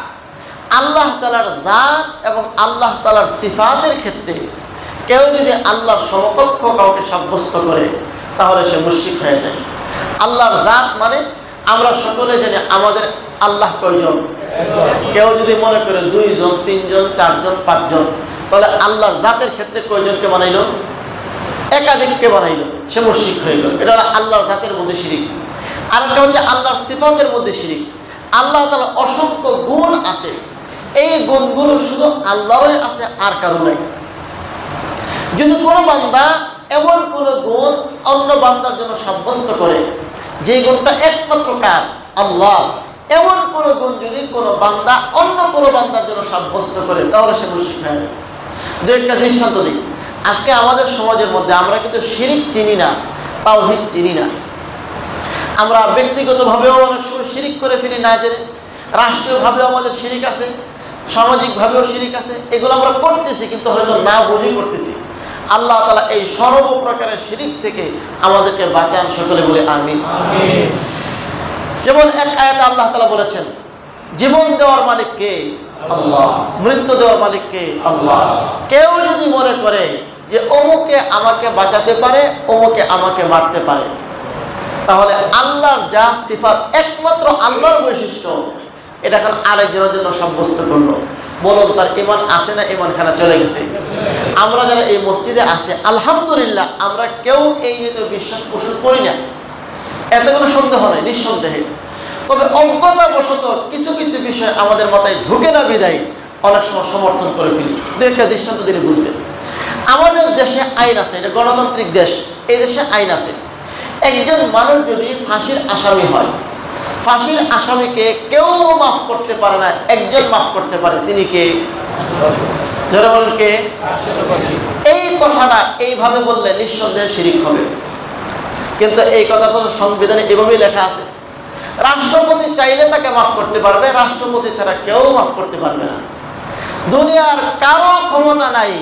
আল্লাহ তাআলার জাত এবং আল্লাহ তাআলার সিফাতের ক্ষেত্রে কেউ যদি আল্লাহর সমকক্ষ কাউকে সাব্যস্ত করে, তাহলে সে মুশরিক হয়ে যায়। আল্লাহর জাত মানে আমরা সকলে জানি আমাদের আল্লাহ কয়জন? কেউ যদি মনে করে 2 জন, 3 জন, 4 জন, 5 জন, তাহলে আল্লাহর জাতের ক্ষেত্রে কয়জনকে বানাইল? একাধিককে বানাইল, সে মুশরিক হয়ে গেল। এটা আল্লাহর জাতের মধ্যে শিরিক। আর একটা হচ্ছে আল্লাহর সিফাতের মধ্যে শিরিক। আল্লাহ তাআলার অসংখ্য গুণ আছে, এই গুণগুলো শুধু আল্লাহরই আছে, আর কারো নাই। যদি কোনো বান্দা এমন কোনো গুণ অন্য বান্দার জন্য সাব্যস্ত করে, যে গুণটা একমাত্র কার? আল্লাহ, এমন কোনো গুণ যদি কোনো বান্দা অন্য কোনো বান্দার জন্য সাব্যস্ত করে, তাহলে সে মুশরিক হয়ে যাবে। দু একটা দৃষ্টান্ত দিই। আজকে আমাদের সমাজের মধ্যে আমরা কিন্তু শিরিক চিনি না, তাওহীদ চিনি না। আমরা ব্যক্তিগতভাবেও অনেক সময় শিরিক করে ফেলি না জেনে। রাষ্ট্রীয়ভাবেও আমাদের শিরিক আছে, সামাজিকভাবেও শিরিক আছে। এগুলো আমরা করতেছি, কিন্তু হয়তো না বুঝেই করতেছি। আল্লাহ তাআলা এই সর্বপ্রকারের শিরিক থেকে আমাদেরকে বাঁচান, সকলে বলে আমিন। যেমন এক আয়াতে আল্লাহ তাআলা বলেছেন, জীবন দেওয়ার মালিক কে? আল্লাহ। মৃত্যু দেওয়ার মালিক কে? আল্লাহ। কেউ যদি মনে করে যে অমুকে আমাকে বাঁচাতে পারে, অমুকে আমাকে মারতে পারে, তাহলে আল্লাহর যা সিফাত, একমাত্র আল্লাহর বৈশিষ্ট্য, এটা এখন আরেকজনের জন্য সাব্যস্ত করলো। বলুন, তার ঈমান আছে না ঈমান খানা চলে গেছে? আমরা যারা এই মসজিদে আছে, আলহামদুলিল্লাহ, আমরা কেউ এই নিয়ে বিশ্বাস পোষণ করি না, এতে কোনো সন্দেহ নেই, নিঃসন্দেহে। তবে অজ্ঞতাবশত কিছু কিছু বিষয় আমাদের মাথায় ঢুকে না বিদায় অনেক সময় সমর্থন করে ফেলি। দু একটা দৃষ্টান্ত দিলে বুঝবেন। আমাদের দেশে আইন আছে, এটা গণতান্ত্রিক দেশ, এই দেশে আইন আছে। একজন মানুষ যদি ফাঁসির আসামি হয়, ফাঁসির আসামিকে কেউ মাফ করতে পারে না, একজন মাফ করতে পারে, তিনি কে? যারা বলেন কে? এই কথাটা এইভাবে বললে নিঃসন্দেহে শিরিক হবে। কিন্তু এই কথাটা সংবিধানে এভাবেই লেখা আছে, রাষ্ট্রপতি চাইলে তাকে মাফ করতে পারবে, রাষ্ট্রপতি ছাড়া কেউ মাফ করতে পারবে না। দুনিয়ার কারো ক্ষমতা নাই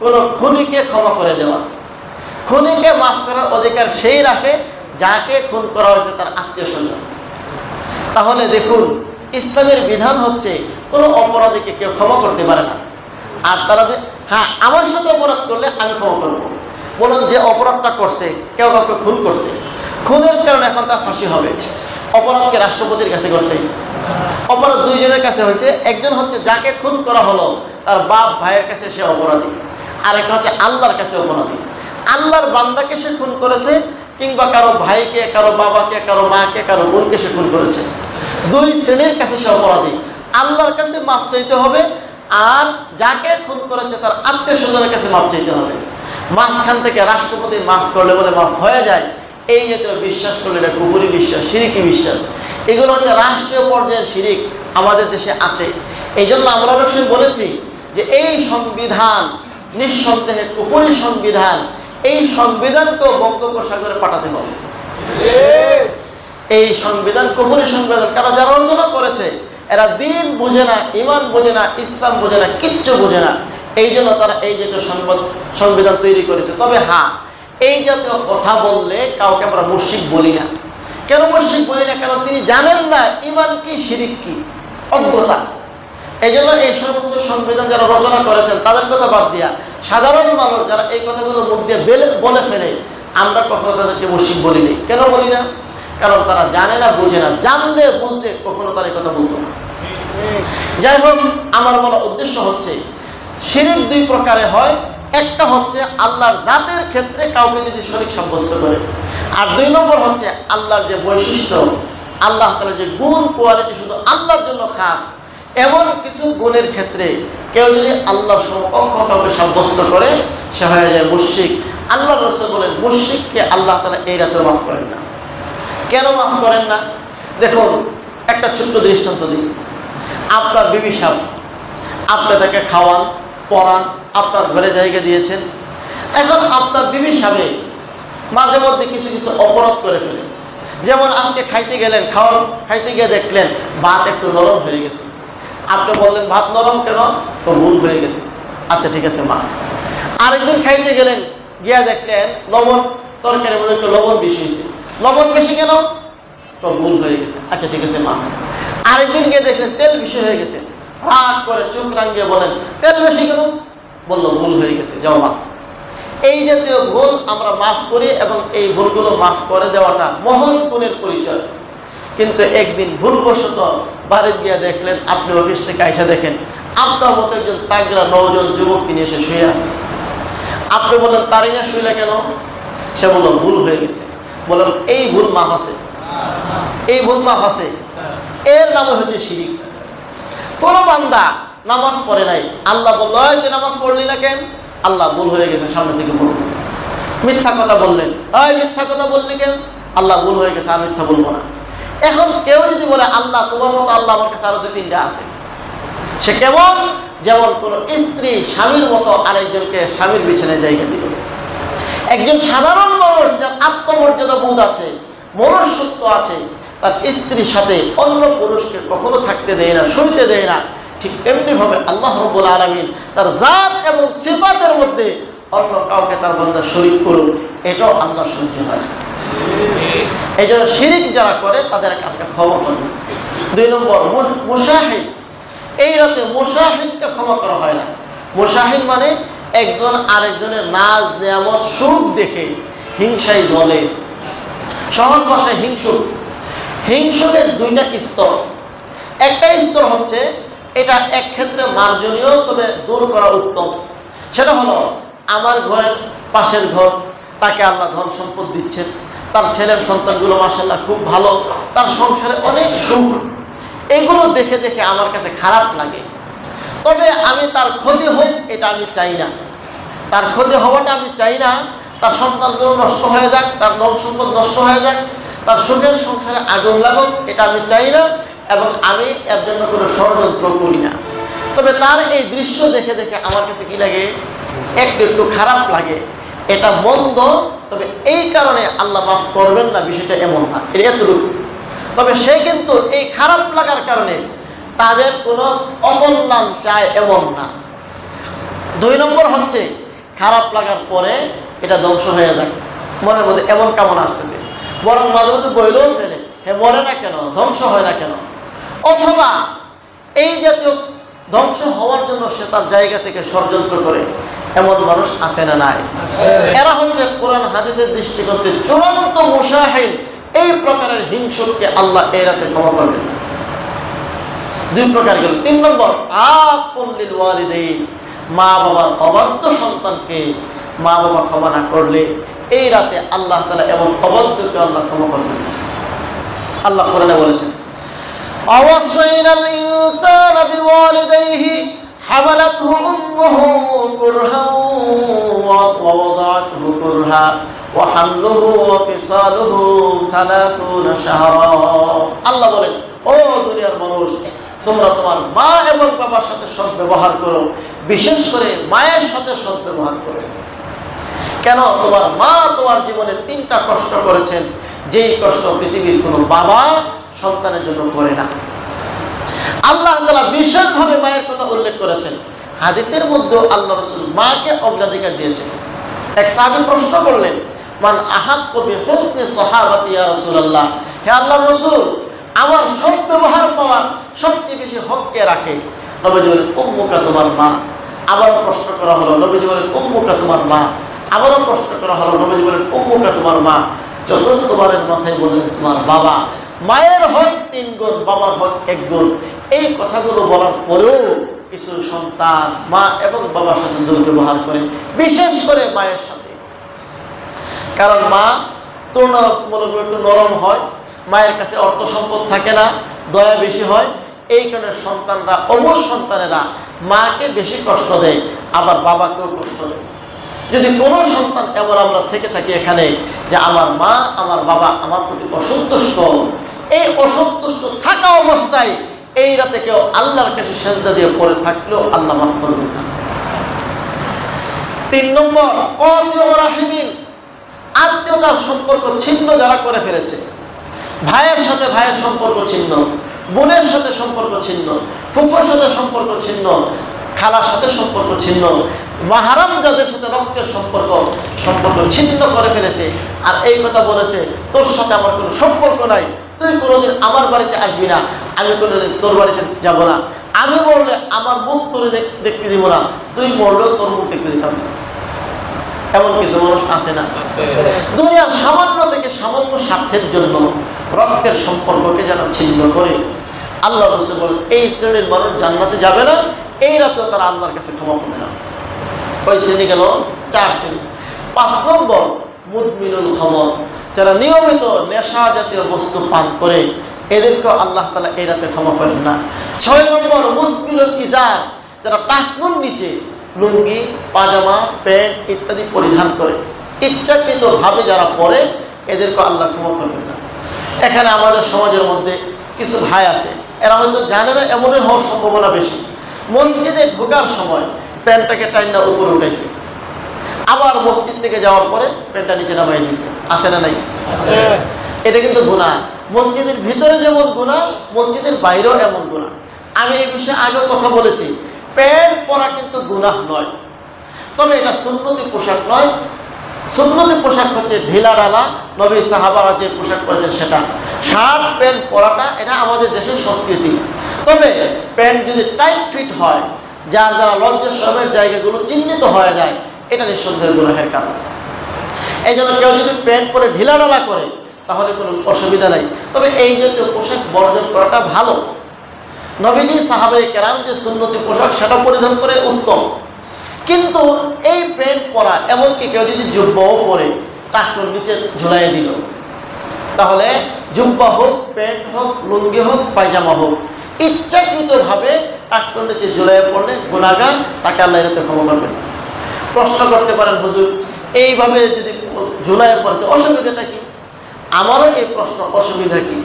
কোনো খুনিকে ক্ষমা করে দেওয়া। খুনিকে মাফ করার অধিকার সেই রাখে যাকে খুন করা হয়েছে তার আত্মীয় স্বজন। তাহলে দেখুন, ইসলামের বিধান হচ্ছে কোনো অপরাধীকে কেউ ক্ষমা করতে পারে না। আর তারা হ্যাঁ, আমার সাথে অপরাধ করলে আমি ক্ষমা করব। বলুন, যে অপরাধটা করছে, কেউ কাউকে খুন করছে, খুনের কারণে এখন তার ফাঁসি হবে। অপরাধকে রাষ্ট্রপতির কাছে করছে, অপরাধ 2 জনের কাছে হয়েছে। একজন হচ্ছে যাকে খুন করা হলো, তার বাপ ভাইয়ের কাছে সে অপরাধী, আরেকটা হচ্ছে আল্লাহর কাছে অপরাধী। আল্লাহর বান্দাকে সে খুন করেছে, কিংবা কারো ভাইকে, কারো বাবাকে, কারো মাকে, কারো বোনকে সে খুন করেছে। 2 শ্রেণীর কাছে সে অপরাধী। আল্লাহর কাছে মাফ চাইতে হবে, আর যাকে খুন করেছে তার আত্মীয় স্বজনের কাছে মাপ চাইতে হবে। মাঝখান থেকে রাষ্ট্রপতি মাফ করলে বলে মাফ হয়ে যায়, এই জাতীয় বিশ্বাস করলে এটা কুফরি বিশ্বাস, শিরিকি বিশ্বাস। এগুলো হচ্ছে রাষ্ট্রীয় পর্যায়ের শিরিক, আমাদের দেশে আছে। এই জন্য আমরা অনেক সময় বলেছি যে এই সংবিধান নিঃসন্দেহে কুফরি সংবিধান, এই সংবিধানকেও বঙ্গোপসাগরে পাঠাতে হবে। এই সংবিধান কুফরি সংবিধান, কারণ যারা রচনা করেছে এরা দিন বুঝে না, ইমান বুঝে না, ইসলাম বুঝে না, কিচ্ছু বুঝে না। এই জন্য তারা এই জাতীয় সংবিধান তৈরি করেছে। তবে হ্যাঁ, এই জাতীয় কথা বললে কাউকে আমরা মুশরিক বলি না। কেন মুশরিক বলি না? কারণ তিনি জানেন না ইমান কি শিরিক কি, অজ্ঞতা। এই জন্য এই সমস্ত সংবিধান যারা রচনা করেছেন তাদের কথা বাদ দিয়া সাধারণ মানুষ যারা এই কথাগুলো মুখ দিয়ে বলে ফেলে, আমরা কখনো তাদেরকে মুশরিক বলি না। কেন বলি না? কারণ তারা জানে না, বুঝে না। জানলে বুঝলে কখনো তারা এই কথা বলতো না। যাই হোক, আমার বলার উদ্দেশ্য হচ্ছে শিরিক দুই প্রকারে হয়। একটা হচ্ছে আল্লাহর জাতের ক্ষেত্রে কাউকে যদি শরীক সাব্যস্ত করে, আর দুই নম্বর হচ্ছে আল্লাহর যে বৈশিষ্ট্য, আল্লাহ তাআলার যে গুণ কোয়ালিটি শুধু আল্লাহর জন্য খাস, এমন কিছু গুণের ক্ষেত্রে কেউ যদি আল্লাহর সমকক্ষ কাউকে সাব্যস্ত করে সে হয়ে যায় মুশরিক। আল্লাহ রাসূল বলেন মুশরিককে আল্লাহ তাআলা এই রাতেও মাফ করেন না। কেন মাফ করেন না? দেখুন, একটা ছোট্ট দৃষ্টান্ত দিই। আপনার বিবি সাহেব, আপনি তাকে খাওয়ান, পরান, আপনার ঘরে জায়গা দিয়েছেন। এখন আপনার বিবি সাহেব মাঝে মধ্যে কিছু কিছু অপরাধ করে ফেলে। যেমন আজকে খাইতে গেলেন, খাইতে গিয়ে দেখলেন ভাত একটু নরম হয়ে গেছে। আপনি বললেন ভাত নরম কেন? তো ভুল হয়ে গেছে, আচ্ছা ঠিক আছে মাফ। আরেকদিন খাইতে গেলেন, গিয়া দেখলেন লবণ, তরকারির মধ্যে একটু লবণ বেশি হয়েছে। লবণ বেশি কেন? তো ভুল হয়ে গেছে, আচ্ছা ঠিক আছে মাফ। আরেকদিন গিয়ে দেখলেন তেল বেশি হয়ে গেছে, রাগ করে চোখ রাঙিয়ে বলেন তেল বেশি কেন? বললো ভুল হয়ে গেছে, যাও মাফ। এই জাতীয় ভুল আমরা মাফ করি এবং এই ভুলগুলো মাফ করে দেওয়াটা মহৎ গুণের পরিচয়। কিন্তু একদিন ভুলবশত বাড়িতে গিয়ে দেখলেন, আপনি অফিস থেকে আইসা দেখেন আপনার মতো একজন তাগড়া 9 জন যুবককে নিয়ে এসে শুয়ে আছে। আপনি বলেন তারই না শুইলে কেন? সে বলল ভুল হয়ে গেছে। বলেন এই ভুল মাফ আছে? এই ভুল মাফ আছে? এর নাম হচ্ছে শিরিক। কোন বান্দা নামাজ পড়ে নাই, আল্লাহ বললো তুই নামাজ পড়লি না কেন? আল্লাহ ভুল হয়ে গেছে, সামনে থেকে বলবো। মিথ্যা কথা বললেন, মিথ্যা কথা বললি কেন? আল্লাহ ভুল হয়ে গেছে, আর মিথ্যা বলবো না। এখন কেউ যদি বলে আল্লাহ তোমার মতো আল্লাহ আমার কাছে আরো 2-3টা আছে, সে কেমন? যেমন কোন স্ত্রী স্বামীর মতো আরেকজনকে স্বামীর বিছানায় জায়গা দিল। একজন সাধারণ মানুষ যার আত্মমর্যাদা বোধ আছে, মনুষ্যত্ব আছে, তার স্ত্রীর সাথে অন্য পুরুষকে কখনো থাকতে দেয় না, শুইতে দেয় না। ঠিক তেমনিভাবে আল্লাহ রাব্বুল আলামিন তার জাত এবং সিফাতের মধ্যে অন্য কাউকে তার বান্দা শরীক করুন, এটাও আল্লাহ সহ্য হয় না। এই জন্য শিরিক যারা করে তাদের কাছে ক্ষমা করুন। 2 নম্বর মুশাহিন। এই রাতে মুশাহিনকে ক্ষমা করা হয় না। মুশাহিন মানে একজন আরেকজনের নাজ নিয়ামত সুখ দেখে হিংসায় জ্বলে। সহজ ভাষায় হিংসুক। হিংসুকের 2টা স্তর। একটা স্তর হচ্ছে এটা এক ক্ষেত্রে মার্জনীয়, তবে দূর করা উত্তম। সেটা হলো আমার ঘরের পাশের ঘর, তাকে আল্লাহ ধন সম্পদ দিচ্ছেন, তার ছেলের সন্তানগুলো মাশাআল্লাহ খুব ভালো, তার সংসারে অনেক সুখ। এগুলো দেখে দেখে আমার কাছে খারাপ লাগে। তবে আমি তার ক্ষতি হোক এটা আমি চাই না, তার ক্ষতি হওয়াটা আমি চাই না। তার সন্তানগুলো নষ্ট হয়ে যাক, তার ধন সম্পদ নষ্ট হয়ে যাক, তার সুখের সংসারে আগুন লাগুক, এটা আমি চাই না এবং আমি এর জন্য কোনো ষড়যন্ত্র করি না। তবে তার এই দৃশ্য দেখে দেখে আমার কাছে কি লাগে? একটু একটু খারাপ লাগে। এটা মন্দ, তবে এই কারণে আল্লাহ মাফ করবেন না বিষয়টা এমন না, এতটুকু। তবে সে কিন্তু এই খারাপ লাগার কারণে তাদের কোনো অকল্যাণ চায় এমন না। 2 নম্বর হচ্ছে খারাপ লাগার পরে এটা ধ্বংস হয়ে যাক, মনের মধ্যে এমন কামনা আসতেছে, বরং মাঝে মধ্যে বইলেও ফেলে, মরে না কেন, ধ্বংস হয় না কেন? অথবা এই জাতীয় ধ্বংস হওয়ার জন্য সে তার জায়গা থেকে ষড়যন্ত্র করে, এমন মানুষ আছে না নাই? এরা হচ্ছে কোরআন হাদিসের দৃষ্টিকোণে চূড়ান্ত মুশাহিন। এই প্রকারের হিংসুককে আল্লাহ এই রাতে ক্ষমা করবেন না। 2 প্রকার গেল। 3 নম্বর আকুল লিল ওয়ালিদাইন। মা বাবার অবাধ্য সন্তানকে মা বাবা ক্ষমা না করলে এই রাতে আল্লাহ তাআলা এবং অবাধ্যকে আল্লাহ ক্ষমা করবেন না। আল্লাহ কোরআনে বলেছেন, আওয়াসাইনাল ইনসানা বিওয়ালিদাইহি হামালাতহু উম্মুহু কুরহান ওয়া ওয়াদাআতহু কুরহা ওয়া হামলুহু ওয়া ফিসালুহু 30 শাহরা। আল্লাহ বলেন, ও দুনিয়ার মানুষ, তোমরা তোমার মা এবং বাবার সাথে সদ্ব্যবহার করো, বিশেষ করে মায়ের সাথে সদ্ব্যবহার করো। কেন? তোমার মা তোমার জীবনে 3টা কষ্ট করেছেন, যেই কষ্ট পৃথিবীর কোনো বাবা সন্তানের জন্য করে না। আল্লাহ তাআলা বিশেষভাবে মায়ের কথা উল্লেখ করেছেন। হাদিসের মধ্যে আল্লাহ রাসূল মাকে অগ্রাধিকার দিয়েছেন। এক সাহাবী প্রশ্ন করলেন, মান আহাক্কু বিহুসনি সাহাবাতি ইয়া রাসূলুল্লাহ, হে আল্লাহর রাসূল, আমার সদ্ব্যবহার পাওয়ার সবচেয়ে বেশি হক কে রাখে? নবীজি বলেন, উম্মুকা, তোমার মা। আবারও প্রশ্ন করা হলো, নবীজি বলেন, উম্মুকা, তোমার মা। আবারও প্রশ্ন করা হলো, নবীজি বলেন, উম্মুকা, তোমার মা। চতুর্থবারের মাথায় বলেন, তোমার বাবা। মায়ের হক 3 গুণ, বাবার হক 1 গুণ। এই কথাগুলো বলার পরেও কিছু সন্তান মা এবং বাবার সাথে দুর্ব্যবহার করে, বিশেষ করে মায়ের সাথে। কারণ মা তুলনামূলক একটু নরম হয়, মায়ের কাছে অর্থ সম্পদ থাকে না, দয়া বেশি হয়। এই কারণে সন্তানরা, অবশ সন্তানেরা মাকে বেশি কষ্ট দেয়, আবার বাবাকেও কষ্ট দেয়। যদি কোনো সন্তান এমন আমরা থেকে থাকি এখানে যে আমার মা আমার বাবা আমার প্রতি অসন্তুষ্ট, এই অসন্তুষ্ট থাকা অবস্থায় এই রাতে কেউ আল্লাহর কাছে সেজদা দিয়ে পড়ে থাকলেও আল্লাহ মাফ করবেন না। 3 নম্বর, কতিউ রাহিমিন, আত্মীয়তার সম্পর্ক ছিন্ন যারা করে ফেলেছে। ভাইয়ের সাথে ভাইয়ের সম্পর্ক ছিন্ন, বোনের সাথে সম্পর্ক ছিন্ন, ফুফুর সাথে সম্পর্ক ছিন্ন, খালার সাথে সম্পর্ক ছিন্ন, মাহারাম যাদের সাথে রক্তের সম্পর্ক ছিন্ন করে ফেলেছে। আর এই কথা বলেছে, তোর সাথে আমার কোনো সম্পর্ক নাই, তুই কোনোদিন আমার বাড়িতে আসবি না, আমি কোনোদিন তোর বাড়িতে যাব না, আমি মরলে আমার মুখ তোর দেখতে দিব না, তুই মরলেও তোর মুখ দেখতে দিতাম না। এমন কিছু মানুষ আছে না? দুনিয়ার সামান্য থেকে সামান্য স্বার্থের জন্য রক্তের সম্পর্ককে যারা ছিন্ন করে, আল্লাহ রাসূল বলেন, এই শ্রেণীর মানুষ জান্নাতে যাবে না, এই রাতেও তারা আল্লাহর কাছে ক্ষমা পাবে না। কয় শ্রেণী গেল? 4 শ্রেণী। 5 নম্বর, মুদমিনুল খামর, যারা নিয়মিত নেশা জাতীয় বস্তু পান করে, এদেরকেও আল্লাহ তাআলা এই রাতে ক্ষমা করেন না। 6 নম্বর, মুসবিলুল ইজার, যারা টাকনুর নিচে লুঙ্গি, পাজামা, প্যান্ট ইত্যাদি পরিধান করে, ইচ্ছাকৃতভাবে যারা পরে, এদেরকেও আল্লাহ ক্ষমা করবেন না। এখানে আমাদের সমাজের মধ্যে কিছু ভাই আছে, এরা হয়তো জানে না, এমনই হওয়ার সম্ভাবনা বেশি। মসজিদে ঢোকার সময় প্যান্টটাকে টাইনা উপরে উঠাইছে, আবার মসজিদ থেকে যাওয়ার পরে প্যান্টটা নিচে নামাই দিয়েছে। আছে না নাই? এটা কিন্তু গুনাহ। মসজিদের ভিতরে যেমন গুনাহ, মসজিদের বাইরেও এমন গুনাহ। আমি এই বিষয়ে আগে কথা বলেছি, প্যান্ট পরা কিন্তু গুনাহ নয়, তবে এটা সুন্নতি পোশাক নয়। সুন্নতি পোশাক হচ্ছে ঢিলা ঢালা, নবী সাহাবারা যে পোশাক পরেছেন সেটা। শার্ট প্যান্ট পরাটা এটা আমাদের দেশের সংস্কৃতি। তবে প্যান্ট যদি টাইট ফিট হয়, যার যারা লজ্জা শরমের জায়গাগুলো চিহ্নিত হয়ে যায়, এটা নিঃসন্দেহে গুনাহের কারণ। এই জন্য কেউ যদি প্যান্ট পরে ঢিলা ঢালা করে তাহলে কোনো অসুবিধা নাই, তবে এই জাতীয় পোশাক বর্জন করাটা ভালো। নবীজি সাহাবায়ে কেরাম যে সুন্নতি পোশাক সেটা পরিধান করে উত্তম, কিন্তু এই প্যান্ট পরা, এমনকি কেউ যদি জুব্বাও পরে টাকনুর নিচে ঝুলাইয়ে দিল, তাহলে জুব্বা হোক, প্যান্ট হোক, লুঙ্গি হোক, পায়জামা হোক, ইচ্ছাকৃতভাবে টাকনুর নিচে ঝুলাইয়ে পড়লে গুনাহগার, তাকে আল্লাহ এতে ক্ষমা করবেন না। প্রশ্ন করতে পারেন, হুজুর এইভাবে যদি ঝুলাইয়ে পড়ে তো অসুবিধাটা কি? আমারও এই প্রশ্ন, অসুবিধা কি?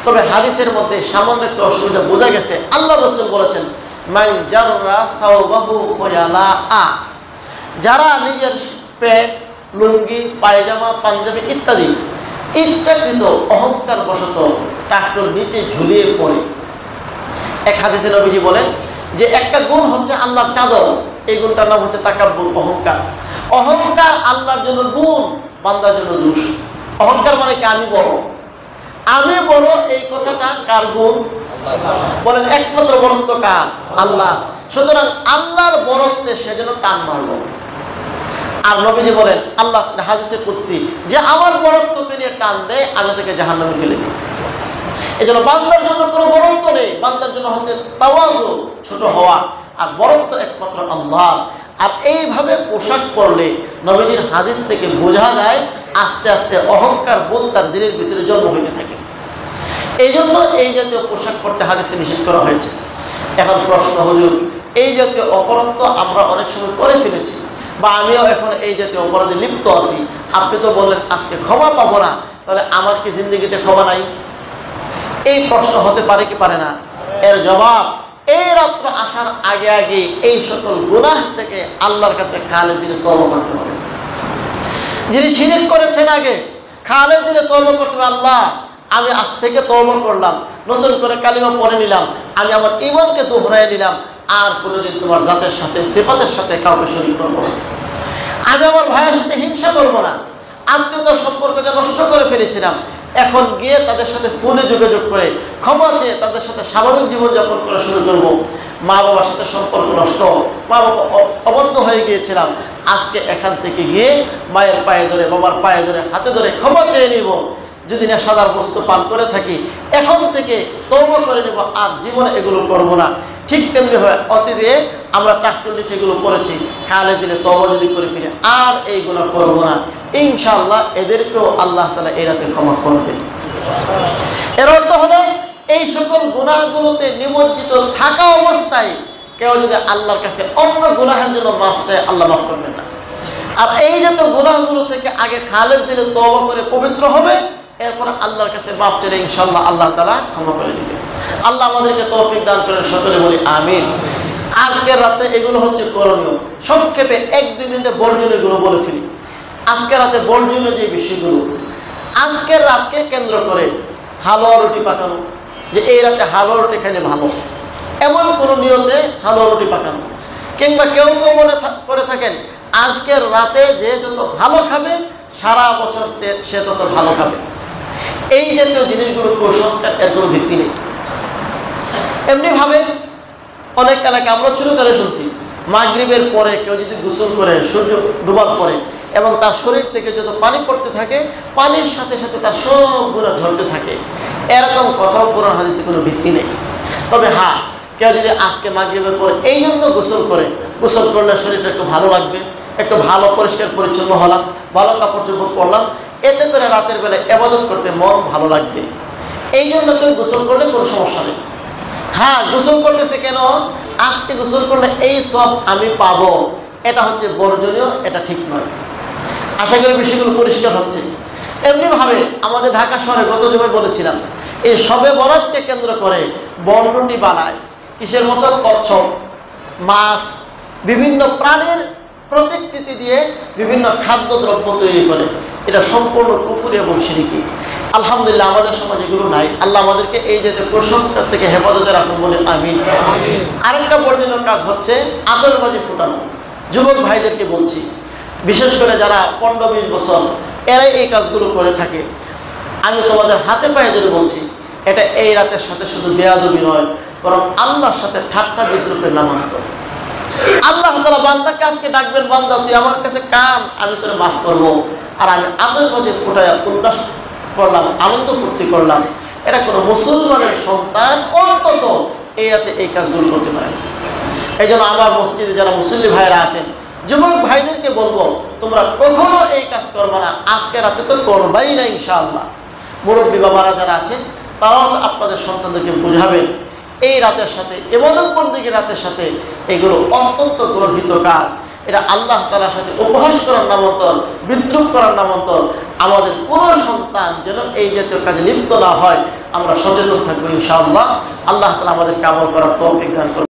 তবে হাদিসের মধ্যে সামান্য একটু অসুবিধা বোঝা গেছে। আল্লাহ রাসূল বলেছেন, মান জাররা সাওবাহু খয়ালা, যারা নিজের প্যান্ট, লুঙ্গি, পায়জামা, পাঞ্জাবি ইত্যাদি ইচ্ছাকৃত অহংকার বশত টাকনুর নিচে ঝুলিয়ে পড়ে। এক হাদিসে নবীজি বলেন যে একটা গুণ হচ্ছে আল্লাহর চাদর, এই গুণটার নাম হচ্ছে তাকাব্বুর, অহংকার। অহংকার আল্লাহর জন্য গুণ, বান্দার জন্য দোষ। অহংকার মানে কি? আমি বড়, আমি বড়, এই কথাটা কার গুণ? বলেন একমাত্র বরত্ব কার? আল্লাহ। সুতরাং আল্লাহর বরত্বে সে যেন টান মারল। আর নবীজি বলেন, আল্লাহ হাদিসে কুদসি, যে আমার বরত্বকে নিয়ে টান দেয় আমি তাকে জাহান্নামে ফেলে দিই। এই জন্য বান্দার জন্য কোনো বরত্ব নেই, বান্দার জন্য হচ্ছে তাওয়াজু, ছোট হওয়া, আর বরত্ব একমাত্র আল্লাহ। আর এইভাবে পোশাক পরলে নবীজির হাদিস থেকে বোঝা যায় আস্তে আস্তে অহংকার বোধ তার দিনের ভিতরে জন্ম হইতে থাকে। এই জন্য এই জাতীয় পোশাক পরতে হাদিসে নিষেধ করা হয়েছে। এখন প্রশ্ন, হুজুর এই জাতীয় অপরাধ তো আমরা অনেক সময় করে ফেলেছি, বা আমিও এখন এই জাতীয় অপরাধে লিপ্ত আছি। আপনি তো বললেন আজকে ক্ষমা পাবো না, তাহলে আমার কি জিন্দগিতে ক্ষমা নাই? এই প্রশ্ন হতে পারে কি পারে না? এর জবাব, এই রাত্র আসার আগে আগে এই সকল গুনাহ থেকে আল্লাহর কাছে খালেদ দিলে তওবা করতে হবে। যিনি শিরক করেছেন আগে, খালেদ দিলে তওবা করতে হবে। আল্লাহ, আমি আজ থেকে তওবা করলাম, নতুন করে কালিমা পড়ে নিলাম, আমি আমার ঈমানকে দোহরায় নিলাম, আর কোনোদিন তোমার জাতের সাথে সিফাতের সাথে কাউকে শরীক করবো না। আমি আমার ভাইয়ের সাথে হিংসা করবো না। আত্মীয়তার সম্পর্ককে নষ্ট করে ফেলেছিলাম, এখন গিয়ে তাদের সাথে ফোনে যোগাযোগ করে ক্ষমা চেয়ে তাদের সাথে স্বাভাবিক জীবনযাপন করা শুরু করব। মা বাবার সাথে সম্পর্ক নষ্ট, মা বাবা অবদ্ধ হয়ে গিয়েছিলাম, আজকে এখান থেকে গিয়ে মায়ের পায়ে ধরে, বাবার পায়ে ধরে, হাতে ধরে ক্ষমা চেয়ে নিব। যদি নেশাদার বস্তু পান করে থাকি, এখন থেকে তওবা করে নেব, আর জীবনে এগুলো করব না। ঠিক তেমনি হয় অতীতে আমরা ট্রাক্টর নিচে এগুলো করেছি, খালেদ দিলে তওবা যদি করে ফিরে আর এইগুলো করব না, ইনশাআল্লাহ এদেরকেও আল্লাহ তাআলা এই রাতে ক্ষমা করবেন। এর অর্থ হলো এই সকল গুনাহগুলোতে নিমজ্জিত থাকা অবস্থায় কেউ যদি আল্লাহর কাছে অন্য গুনাহের জন্য মাফ চায়, আল্লাহ মাফ করবেন না। আর এই জাতীয় গুনাহগুলো থেকে আগে খালেদ দিলে তওবা করে পবিত্র হবে, এরপর আল্লাহর কাছে মাফ চাইলে ইনশাআল্লাহ আল্লাহ তাআলা ক্ষমা করে দিবেন। আল্লাহ আমাদেরকে তৌফিক দান করেন, সকলে বলি আমিন। আজকের রাতে এগুলো হচ্ছে করণীয়। সংক্ষেপে 1-2 মিনিটে বর্জনীয়গুলো বলে ফেলি। আজকের রাতে বর্জনীয় যে বিষয়গুলো, আজকের রাতকে কেন্দ্র করে হালুয়া রুটি পাকানো, যে এই রাতে হালুয়া রুটি খেলে ভালো, এমন কোনো নিয়তে হালুয়া রুটি পাকানো, কিংবা কেউ কেউ মনে করে থাকেন আজকের রাতে যে যত ভালো খাবে সারা বছর সে তত ভালো খাবে। এই জাতীয় জিনিসগুলো কুসংস্কার, এর কোনো ভিত্তি নেই। এমনিভাবে অনেক এলাকা আমরা ছোটকালে শুনছি, মাগরিবের পরে কেউ যদি গোসল করে সূর্য ডুবার পরে এবং তার শরীর থেকে যত পানি পড়তে থাকে, পানির সাথে সাথে তার সব গুনাহ ঝরতে থাকে। এরকম কথাও কোরআন হাদিসে কোনো ভিত্তি নেই। তবে হ্যাঁ, কেউ যদি আজকে মাগরিবের পরে এই জন্য গোসল করে, গোসল করলে শরীরটা একটু ভালো লাগবে, একটু ভালো পরিষ্কার পরিচ্ছন্ন হলাম, ভালো কাপড় চোপড় পরলাম, এতে করে রাতের বেলা ইবাদত করতে মন ভালো লাগবে, এই জন্য কেউ গোসল করলে কোনো সমস্যা নেই। হ্যাঁ, গোসল করতেছে কেন? আজকে গোসল করলে এই সব আমি পাবো, এটা হচ্ছে বর্জনীয়, এটা ঠিক নয়। আশা করি বিষয়গুলো পরিষ্কার হচ্ছে। এমনিভাবে আমাদের ঢাকা শহরে গত জুমায় বলেছিলাম, এই শবে বরাতকে কেন্দ্র করে বনরুটি বানায়, কিসের মতো? কচ্ছপ, মাছ, বিভিন্ন প্রাণীর প্রতিকৃতি দিয়ে বিভিন্ন খাদ্যদ্রব্য তৈরি করে। এটা সম্পূর্ণ কুফরি এবং শিরকি। আলহামদুলিল্লাহ আমাদের সমাজে এগুলো নাই। আল্লাহ আমাদেরকে এই জাতীয় কুসংস্কার থেকে হেফাজতে রাখুন বলে আমিন। আরেকটা বর্জনীয় কাজ হচ্ছে আতশবাজি ফুটানো। যুবক ভাইদেরকে বলছি, বিশেষ করে যারা 15-20 বছর এরাই এই কাজগুলো করে থাকে, আমি তোমাদের হাতে পায়ে ধরে বলছি, এটা এই রাতের সাথে শুধু বেয়াদবি নয়, বরং আল্লাহর সাথে ঠাট্টা বিদ্রুপের নামান্তর। আল্লাহ তাআলা বান্দাকে আজকে ডাকবেন, বান্দা তুই আমার কাছে কান, আমি তোরে মাফ করবো। আর আমি আতশবাজি ফুটাইয়া উল্লাস করলাম, আনন্দ ফুর্তি করলাম। এটা কোনো মুসলমানের সন্তান অন্তত এই রাতে এই কাজগুলো করতে পারে না। এই জন্য আমার মসজিদে যারা মুসল্লি ভাইরা আছেন, যুবক ভাইদেরকে বলবো, তোমরা কখনো এই কাজ করবে না, আজকে রাতে তো করবাই না ইনশাআল্লাহ। মুরব্বী বাবারা যারা আছেন তারাও তো আপনাদের সন্তানদেরকে বুঝাবেন, এই রাতের সাথে ইবাদত বন্দেগীর রাতের সাথে এগুলো অত্যন্ত গর্হিত কাজ। এটা আল্লাহ তাআলার সাথে উপহাস করার নামান্তর, বিদ্রুপ করার নামান্তর। আমাদের কোনো সন্তান যেন এই জাতীয় কাজে লিপ্ত না হয়, আমরা সচেতন থাকবো ইনশাআল্লাহ। আল্লাহ তাআলা আমাদেরকে আমল করার তৌফিক দান করুন।